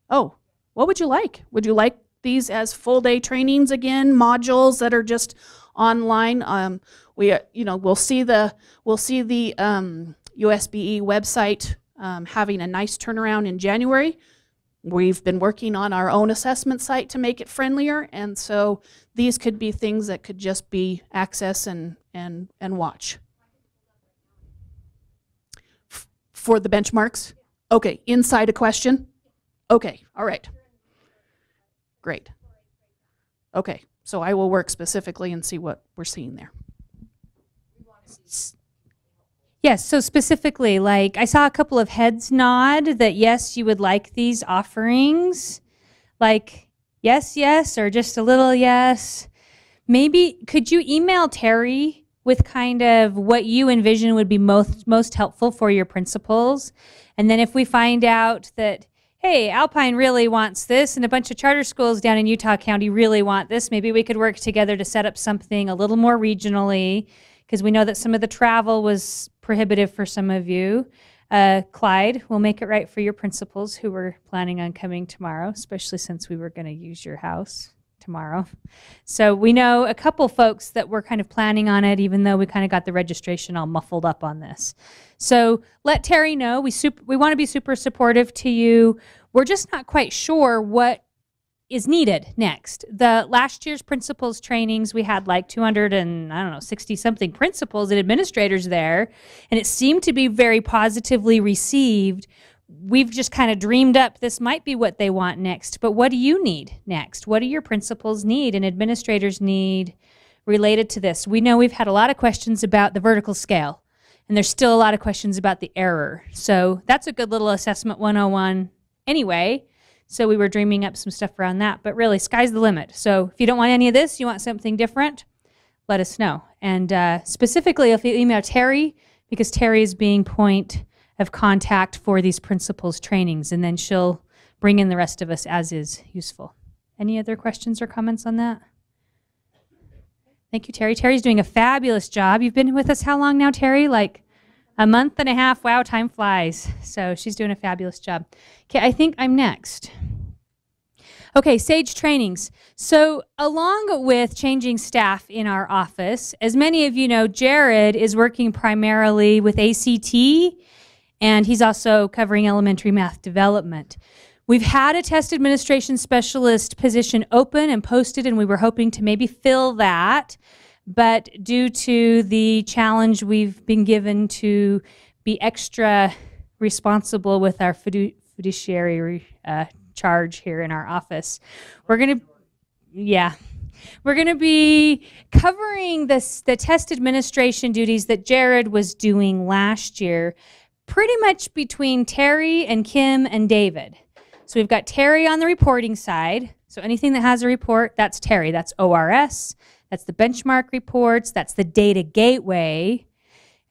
Oh, what would you like? Would you like these as full day trainings again, modules that are just online? We'll see the USBE website having a nice turnaround in January. We've been working on our own assessment site to make it friendlier, and so these could be things that could just be access and watch. For the benchmarks? Okay, inside a question? Okay, all right. Great. Okay, so I will work specifically and see what we're seeing there. Yes, so specifically, like I saw a couple of heads nod that yes, you would like these offerings. Like yes, yes, or just a little yes. Maybe could you email Terry with kind of what you envision would be most helpful for your principals? And then if we find out that, hey, Alpine really wants this and a bunch of charter schools down in Utah County really want this, maybe we could work together to set up something a little more regionally, because we know that some of the travel was prohibitive for some of you. Clyde will make it right for your principals who were planning on coming tomorrow, especially since we were going to use your house tomorrow. So we know a couple folks that were kind of planning on it, even though we kind of got the registration all muffled up on this. So let Terry know. We want to be super supportive to you. We're just not quite sure what is needed next. The last year's principals trainings, we had like 60 something principals and administrators there, and it seemed to be very positively received. We've just kind of dreamed up this might be what they want next, but what do you need next? What do your principals need and administrators need related to this? We know we've had a lot of questions about the vertical scale, and there's still a lot of questions about the error. So that's a good little assessment 101 anyway. So we were dreaming up some stuff around that, but really sky's the limit. So if you don't want any of this, you want something different, let us know. And specifically, if you email Terry, because Terry is being point of contact for these principals trainings, and then she'll bring in the rest of us as is useful. Any other questions or comments on that? Thank you, Terry. Terry's doing a fabulous job. You've been with us how long now, Terry? Like a month and a half. Wow, time flies. So she's doing a fabulous job. Okay, I think I'm next. Okay, SAGE trainings. So along with changing staff in our office, as many of you know, Jared is working primarily with ACT, and he's also covering elementary math development. We've had a test administration specialist position open and posted, and we were hoping to maybe fill that. But due to the challenge we've been given to be extra responsible with our fiduciary charge here in our office, we're going to be covering the test administration duties that Jared was doing last year, pretty much between Terry and Kim and David. So we've got Terry on the reporting side. So anything that has a report, that's Terry. That's ORS. That's the benchmark reports. That's the data gateway.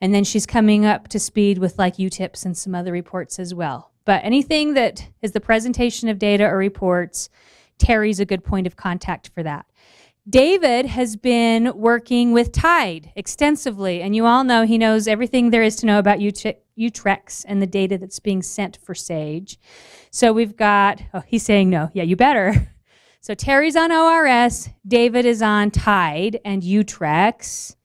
And then she's coming up to speed with like UTIPs and some other reports as well. But anything that is the presentation of data or reports, Terry's a good point of contact for that. David has been working with Tide extensively, and you all know he knows everything there is to know about UTREX and the data that's being sent for SAGE. So we've got, oh, he's saying no. Yeah, you better. So Terry's on ORS, David is on Tide and UTREX,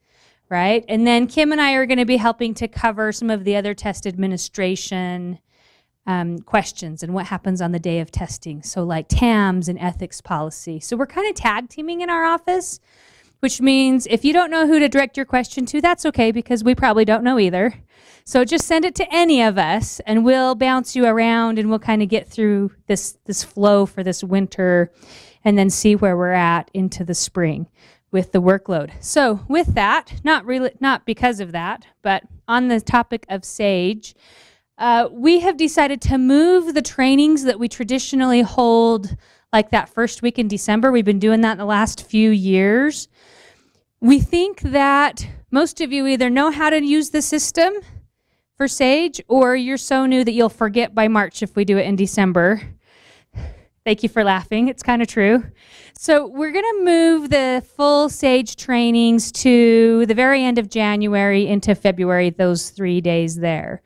right? And then Kim and I are going to be helping to cover some of the other test administration questions and what happens on the day of testing. So like TAMS and ethics policy. So we're kind of tag teaming in our office, which means if you don't know who to direct your question to, that's okay, because we probably don't know either. So just send it to any of us and we'll bounce you around and we'll kind of get through this flow for this winter and then see where we're at into the spring with the workload. So with that, not because of that, but on the topic of SAGE, we have decided to move the trainings that we traditionally hold like that first week in December. We've been doing that in the last few years. We think that most of you either know how to use the system for SAGE or you're so new that you'll forget by March if we do it in December. Thank you for laughing. It's kind of true. So we're going to move the full SAGE trainings to the very end of January into February, those 3 days there.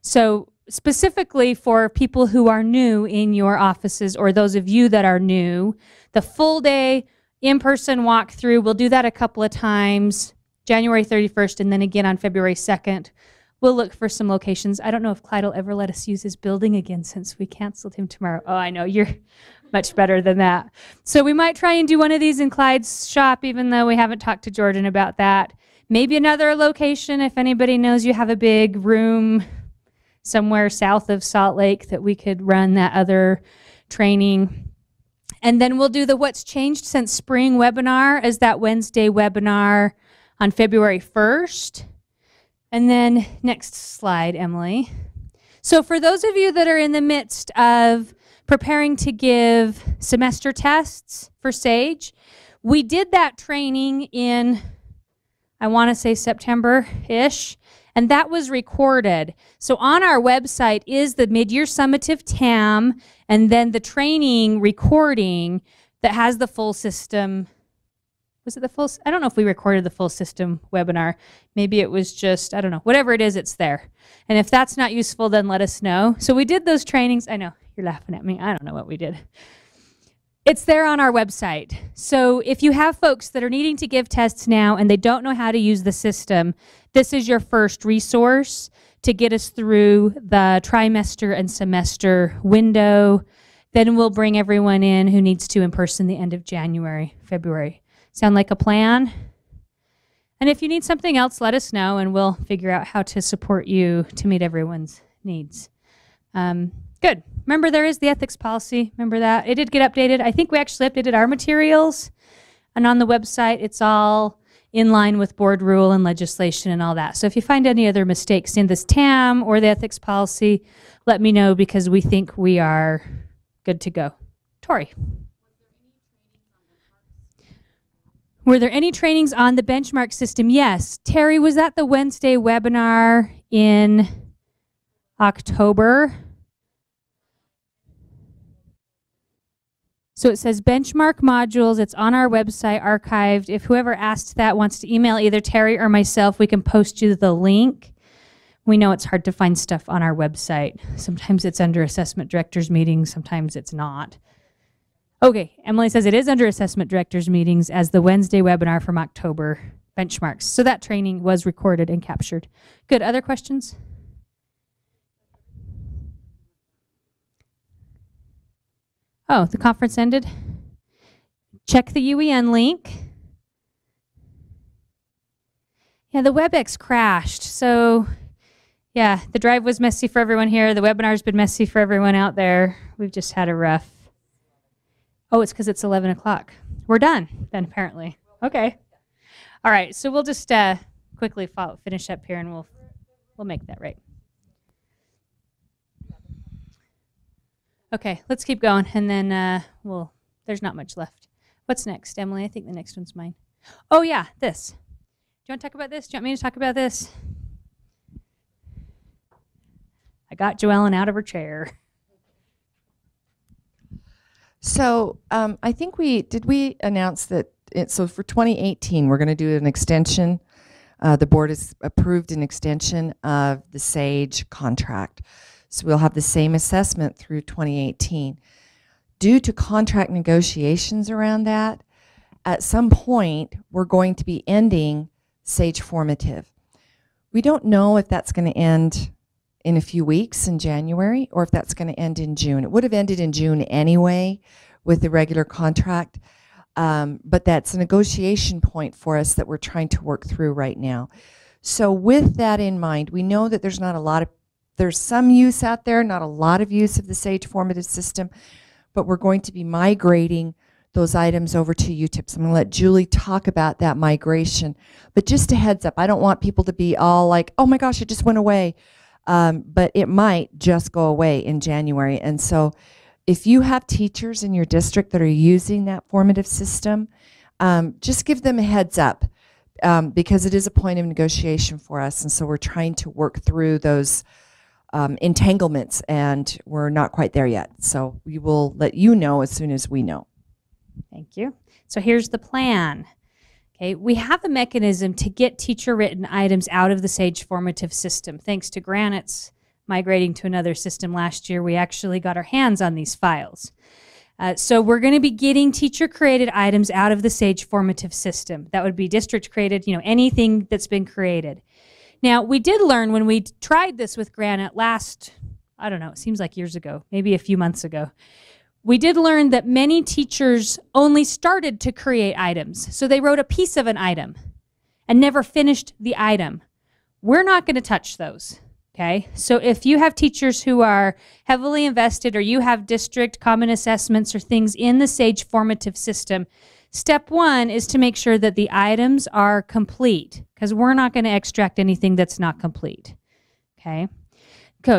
So specifically for people who are new in your offices or those of you that are new, the full day in-person walkthrough, we'll do that a couple of times, January 31st and then again on February 2nd. We'll look for some locations. I don't know if Clyde will ever let us use his building again since we canceled him tomorrow. Oh, I know, you're much better than that. So we might try and do one of these in Clyde's shop, even though we haven't talked to Jordan about that. Maybe another location if anybody knows you have a big room somewhere south of Salt Lake that we could run that other training. And then we'll do the What's Changed Since Spring webinar as that Wednesday webinar on February 1st. And then next slide, Emily. So for those of you that are in the midst of preparing to give semester tests for SAGE, we did that training in, I want to say September-ish, and that was recorded. So on our website is the mid-year summative TAM and then the training recording that has the full system Was it the full? I don't know if we recorded the full system webinar. Maybe it was just, I don't know. Whatever it is, it's there. And if that's not useful, then let us know. So we did those trainings. I know, you're laughing at me. I don't know what we did. It's there on our website. So if you have folks that are needing to give tests now and they don't know how to use the system, this is your first resource to get us through the trimester and semester window. Then we'll bring everyone in who needs to in person the end of January, February. Sound like a plan? And if you need something else, let us know and we'll figure out how to support you to meet everyone's needs. Good. Remember, there is the ethics policy. Remember that? It did get updated. I think we actually updated our materials. And on the website, it's all in line with board rule and legislation and all that. So if you find any other mistakes in this TAM or the ethics policy, let me know because we think we are good to go. Tori. Were there any trainings on the benchmark system? Yes. Terry, was that the Wednesday webinar in October? So it says benchmark modules. It's on our website archived. If whoever asked that wants to email either Terry or myself, we can post you the link. We know it's hard to find stuff on our website. Sometimes it's under assessment directors meetings. Sometimes it's not. Okay, Emily says it is under assessment directors meetings as the Wednesday webinar from October benchmarks. So that training was recorded and captured. Good, other questions? Oh, the conference ended? Check the UEN link. Yeah, the WebEx crashed. So yeah, the drive was messy for everyone here. The webinar's been messy for everyone out there. We've just had a rough. Oh, it's because it's 11 o'clock. We're done then, apparently. Okay. All right, so we'll just quickly finish up here and we'll make that right. Okay, let's keep going, and then there's not much left. What's next, Emily? I think the next one's mine. Oh, yeah, this. Do you want to talk about this? Do you want me to talk about this? I got Joellen out of her chair. So I think we announce that, so for 2018, we're going to do an extension. The board has approved an extension of the SAGE contract. So we'll have the same assessment through 2018. Due to contract negotiations around that, at some point, we're going to be ending SAGE formative. We don't know if that's going to end in a few weeks in January or if that's going to end in June. It would have ended in June anyway with the regular contract, but that's a negotiation point for us that we're trying to work through right now. So with that in mind, we know that there's some use out there, not a lot of use of the SAGE formative system, but we're going to be migrating those items over to UTIPS. I'm going to let Julie talk about that migration. But just a heads up, I don't want people to be all like, oh my gosh, it just went away. But it might just go away in January. And so if you have teachers in your district that are using that formative system, just give them a heads up because it is a point of negotiation for us. And so we're trying to work through those entanglements, and we're not quite there yet. So we will let you know as soon as we know. Thank you. So here's the plan. Okay, we have a mechanism to get teacher-written items out of the SAGE formative system. Thanks to Granite's migrating to another system last year, we actually got our hands on these files. So we're going to be getting teacher-created items out of the SAGE formative system. That would be district-created, anything that's been created. Now, we did learn when we tried this with Granite last, I don't know, it seems like years ago, maybe a few months ago. We did learn that many teachers only started to create items. So they wrote a piece of an item and never finished the item. We're not going to touch those, okay? So if you have teachers who are heavily invested or you have district common assessments or things in the SAGE formative system, step one is to make sure that the items are complete because we're not going to extract anything that's not complete, okay?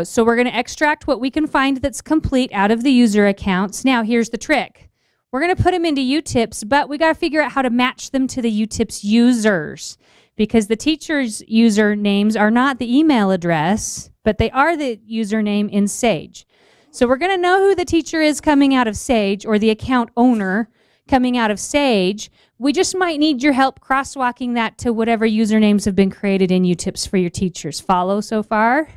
So we're going to extract what we can find that's complete out of the user accounts. Now, here's the trick. We're going to put them into UTIPS, but we got to figure out how to match them to the UTIPS users because the teachers' usernames are not the email address, but they are the username in SAGE. So we're going to know who the teacher is coming out of SAGE or the account owner coming out of Sage, we just might need your help crosswalking that to whatever usernames have been created in UTIPS for your teachers. Follow so far?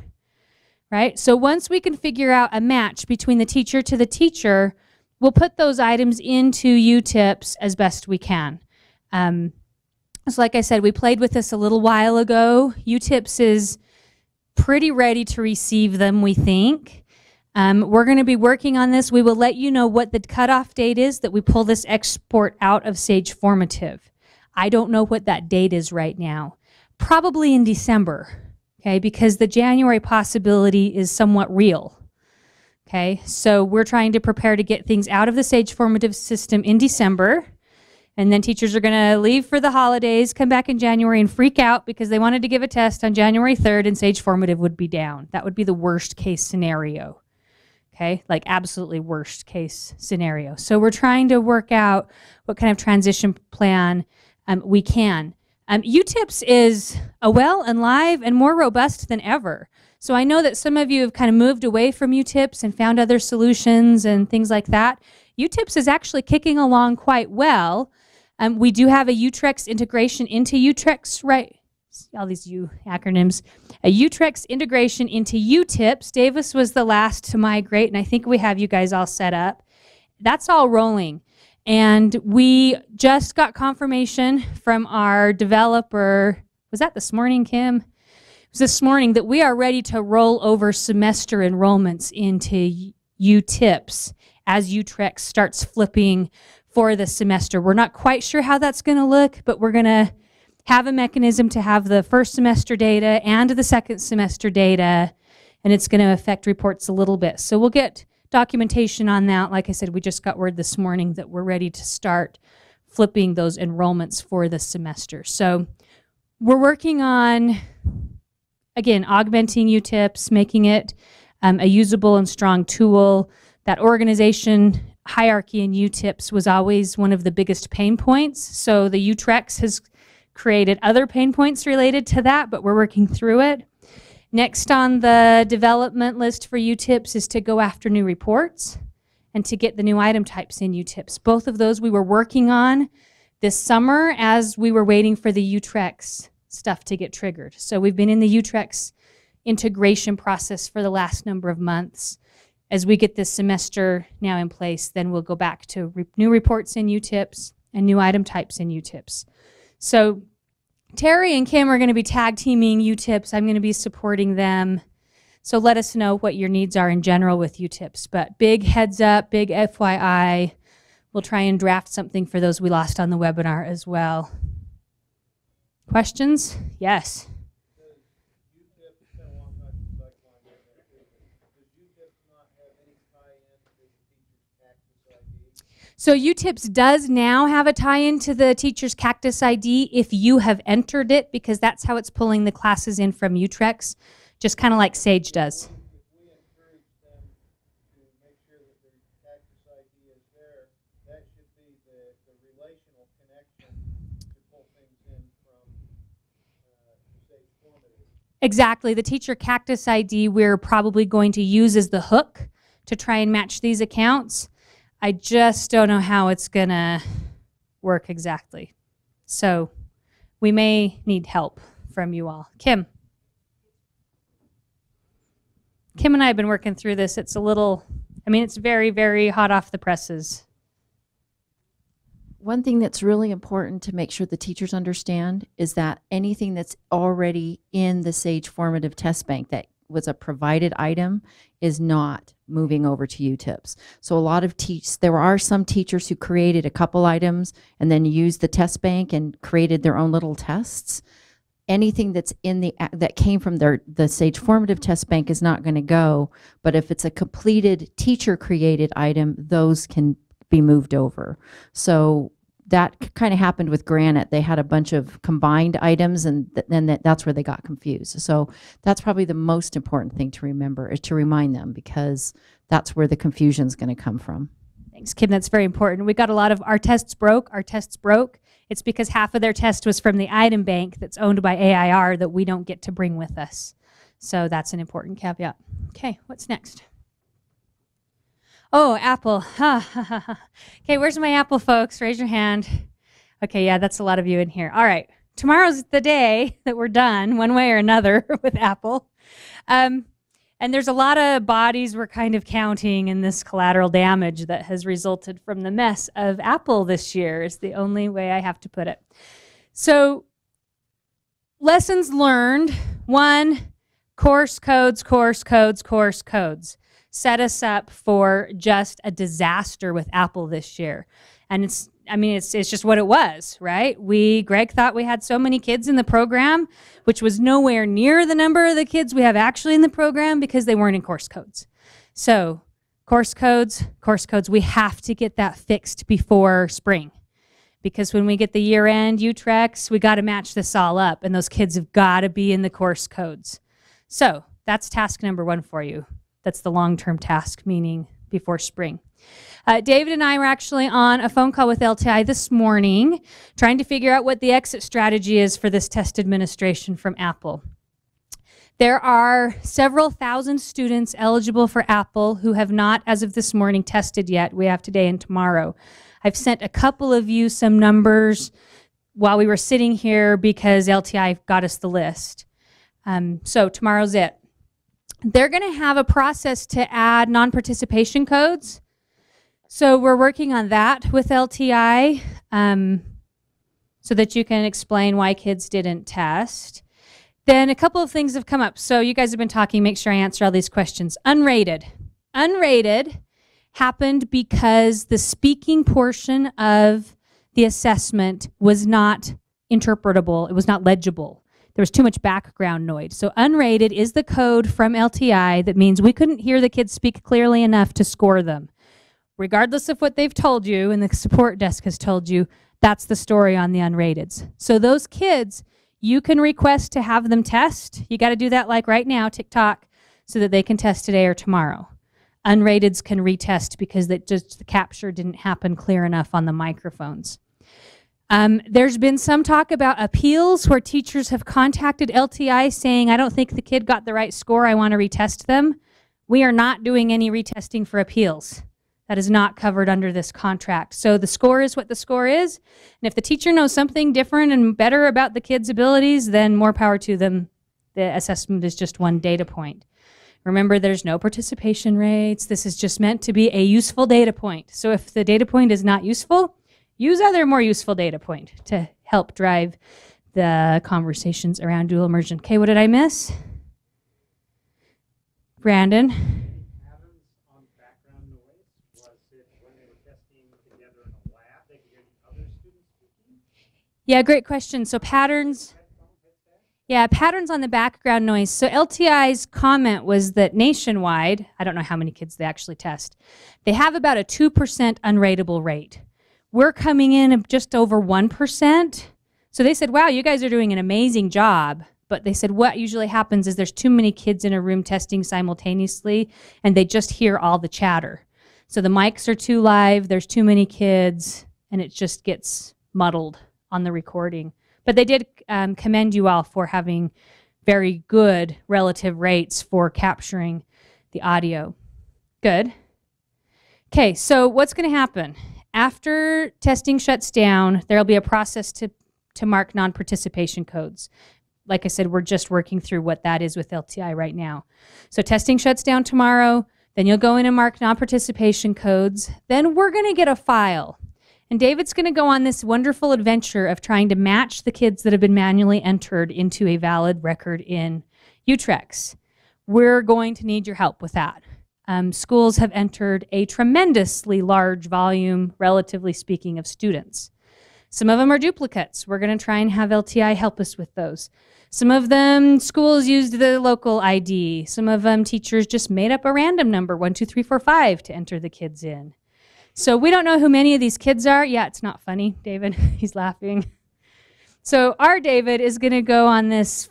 Right? So once we can figure out a match between the teacher to the teacher, we'll put those items into UTIPS as best we can. So like I said, we played with this a little while ago. UTIPS is pretty ready to receive them, we think. We're going to be working on this. We will let you know what the cutoff date is that we pull this export out of Sage Formative. I don't know what that date is right now. Probably in December, okay, because the January possibility is somewhat real. Okay, so we're trying to prepare to get things out of the Sage Formative system in December, and then teachers are going to leave for the holidays, come back in January and freak out because they wanted to give a test on January 3rd and Sage Formative would be down. That would be the worst case scenario. Okay, like absolutely worst case scenario. So we're trying to work out what kind of transition plan we can. UTIPS is well and live and more robust than ever. So I know that some of you have kind of moved away from UTIPS and found other solutions and things like that. UTIPS is actually kicking along quite well. We do have a Utrex integration into Utrex, right? All these U acronyms. A Utrex integration into UTIPS. Davis was the last to migrate, and I think we have you guys all set up. That's all rolling. And we just got confirmation from our developer. Was that this morning, Kim? It was this morning that we are ready to roll over semester enrollments into UTIPS as Utrex starts flipping for the semester. We're not quite sure how that's going to look, but we're going to have a mechanism to have the first semester data and the second semester data, and it's going to affect reports a little bit. So we'll get documentation on that. Like I said, we just got word this morning that we're ready to start flipping those enrollments for the semester. So we're working on, again, augmenting UTIPS, making it a usable and strong tool. That organization hierarchy in UTIPS was always one of the biggest pain points. So the Utrex has created other pain points related to that, but we're working through it. Next on the development list for UTIPS is to go after new reports and to get the new item types in UTIPS. Both of those we were working on this summer as we were waiting for the Utrex stuff to get triggered. So we've been in the Utrex integration process for the last number of months. As we get this semester now in place, then we'll go back to new reports in UTIPS and new item types in UTIPS. So Terry and Kim are going to be tag teaming UTIPS. I'm going to be supporting them. So let us know what your needs are in general with UTIPS. But big heads up, big FYI. We'll try and draft something for those we lost on the webinar as well. Questions? Yes. So UTIPS does now have a tie-in to the teacher's Cactus ID if you have entered it, because that's how it's pulling the classes in from Utrex, just kind of like Sage does. Exactly. The teacher Cactus ID we're probably going to use as the hook to try and match these accounts. I just don't know how it's going to work exactly. So we may need help from you all. Kim. Kim and I have been working through this. It's a little, I mean, it's very, very hot off the presses. One thing that's really important to make sure the teachers understand is that anything that's already in the Sage Formative Test Bank that was a provided item is not moving over to UTIPS. So a lot of there are some teachers who created a couple items and then used the test bank and created their own little tests. Anything that's in that came from the Sage Formative Test Bank is not going to go, but if it's a completed teacher created item, those can be moved over. So that kind of happened with Granite. They had a bunch of combined items, and then that's where they got confused. So that's probably the most important thing to remember, is to remind them, because that's where the confusion is going to come from. Thanks, Kim. That's very important. We got a lot of our tests broke. It's because half of their test was from the item bank that's owned by AIR that we don't get to bring with us. So that's an important caveat. Okay, what's next? Oh, Apple. Okay, where's my Apple folks? Raise your hand. Okay, yeah, that's a lot of you in here. All right. Tomorrow's the day that we're done, one way or another, with Apple. And there's a lot of bodies we're kind of counting in this collateral damage that has resulted from the mess of Apple this year, is the only way I have to put it. So, lessons learned. 1, course codes, course codes, course codes. Set us up for just a disaster with Apple this year. And it's just what it was, right? Greg thought we had so many kids in the program, which was nowhere near the number of the kids we have actually in the program because they weren't in course codes. So course codes, we have to get that fixed before spring. Because when we get the year-end UTREX, we got to match this all up, and those kids have got to be in the course codes. So that's task number 1 for you. That's the long-term task, meaning before spring. David and I were actually on a phone call with LTI this morning, trying to figure out what the exit strategy is for this test administration from Apple. There are several thousand students eligible for Apple who have not, as of this morning, tested yet. We have today and tomorrow. I've sent a couple of you some numbers while we were sitting here because LTI got us the list. So tomorrow's it. They're going to have a process to add non-participation codes. So we're working on that with LTI so that you can explain why kids didn't test. Then a couple of things have come up. So you guys have been talking, make sure I answer all these questions. Unrated. Unrated happened because the speaking portion of the assessment was not interpretable. It was not legible. There was too much background noise. So unrated is the code from LTI that means we couldn't hear the kids speak clearly enough to score them. Regardless of what they've told you and the support desk has told you, that's the story on the unrateds. So those kids, you can request to have them test. You got to do that like right now, TikTok, so that they can test today or tomorrow. Unrateds can retest because the capture didn't happen clear enough on the microphones. There's been some talk about appeals where teachers have contacted LTI saying, I don't think the kid got the right score, I want to retest them. We are not doing any retesting for appeals. That is not covered under this contract. So the score is what the score is. And if the teacher knows something different and better about the kid's abilities, then more power to them. The assessment is just one data point. Remember, there's no participation rates. This is just meant to be a useful data point. So if the data point is not useful, use other more useful data point to help drive the conversations around dual immersion. Okay, what did I miss? Brandon? Yeah, great question. So patterns. Yeah, patterns on the background noise. So LTI's comment was that nationwide, I don't know how many kids they actually test, they have about a 2% unratable rate. We're coming in at just over 1%. So they said, wow, you guys are doing an amazing job. But they said what usually happens is there's too many kids in a room testing simultaneously, and they just hear all the chatter. So the mics are too live, there's too many kids, and it just gets muddled on the recording. But they did commend you all for having very good relative rates for capturing the audio. Good. Okay, so what's going to happen? After testing shuts down, there'll be a process to mark non-participation codes. Like I said, we're just working through what that is with LTI right now. So testing shuts down tomorrow, then you'll go in and mark non-participation codes. Then we're going to get a file. And David's going to go on this wonderful adventure of trying to match the kids that have been manually entered into a valid record in UTREX. We're going to need your help with that. Schools have entered a tremendously large volume, relatively speaking, of students. Some of them are duplicates. We're going to try and have LTI help us with those. Some of them, schools used the local ID. Some of them, teachers just made up a random number, 1, 2, 3, 4, 5, to enter the kids in. So we don't know who many of these kids are. Yeah, it's not funny, David. He's laughing. So our David is going to go on this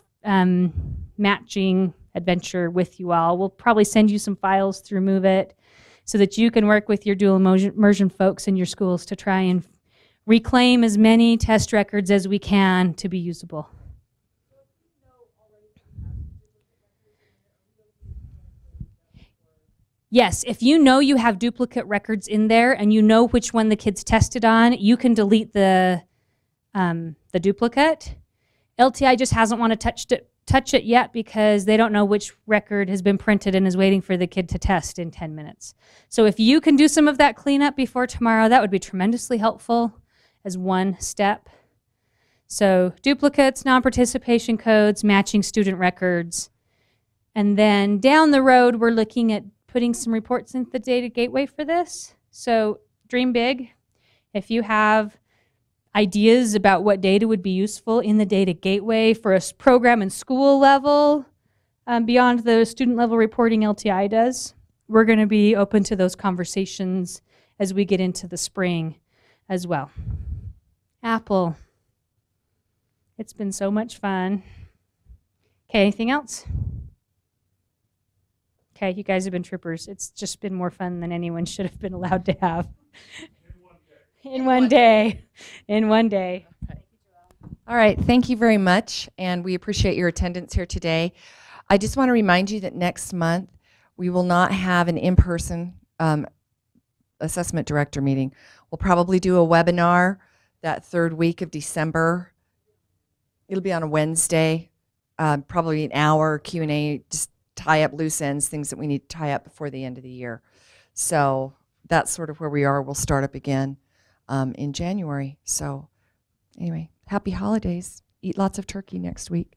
matching adventure with you all. We'll probably send you some files through Move It so that you can work with your dual immersion folks in your schools to try and reclaim as many test records as we can to be usable. Yes, if you know you have duplicate records in there and you know which one the kids tested on, you can delete the duplicate. LTI just hasn't want to touch it yet because they don't know which record has been printed and is waiting for the kid to test in 10 minutes. So if you can do some of that cleanup before tomorrow, that would be tremendously helpful as one step. So duplicates, non-participation codes, matching student records. And then down the road, we're looking at putting some reports into the data gateway for this. So dream big. If you have ideas about what data would be useful in the data gateway for a program and school level, beyond the student level reporting LTI does, we're going to be open to those conversations as we get into the spring as well. Apple. It's been so much fun. Okay, anything else? Okay, you guys have been troopers. It's just been more fun than anyone should have been allowed to have. In one day. In one day. All right, thank you very much, and we appreciate your attendance here today. I just want to remind you that next month we will not have an in-person assessment director meeting. We'll probably do a webinar that third week of December. It'll be on a Wednesday, probably an hour Q&A, just tie up loose ends, things that we need to tie up before the end of the year. So that's sort of where we are. We'll start up again in January. So anyway, happy holidays. Eat lots of turkey next week.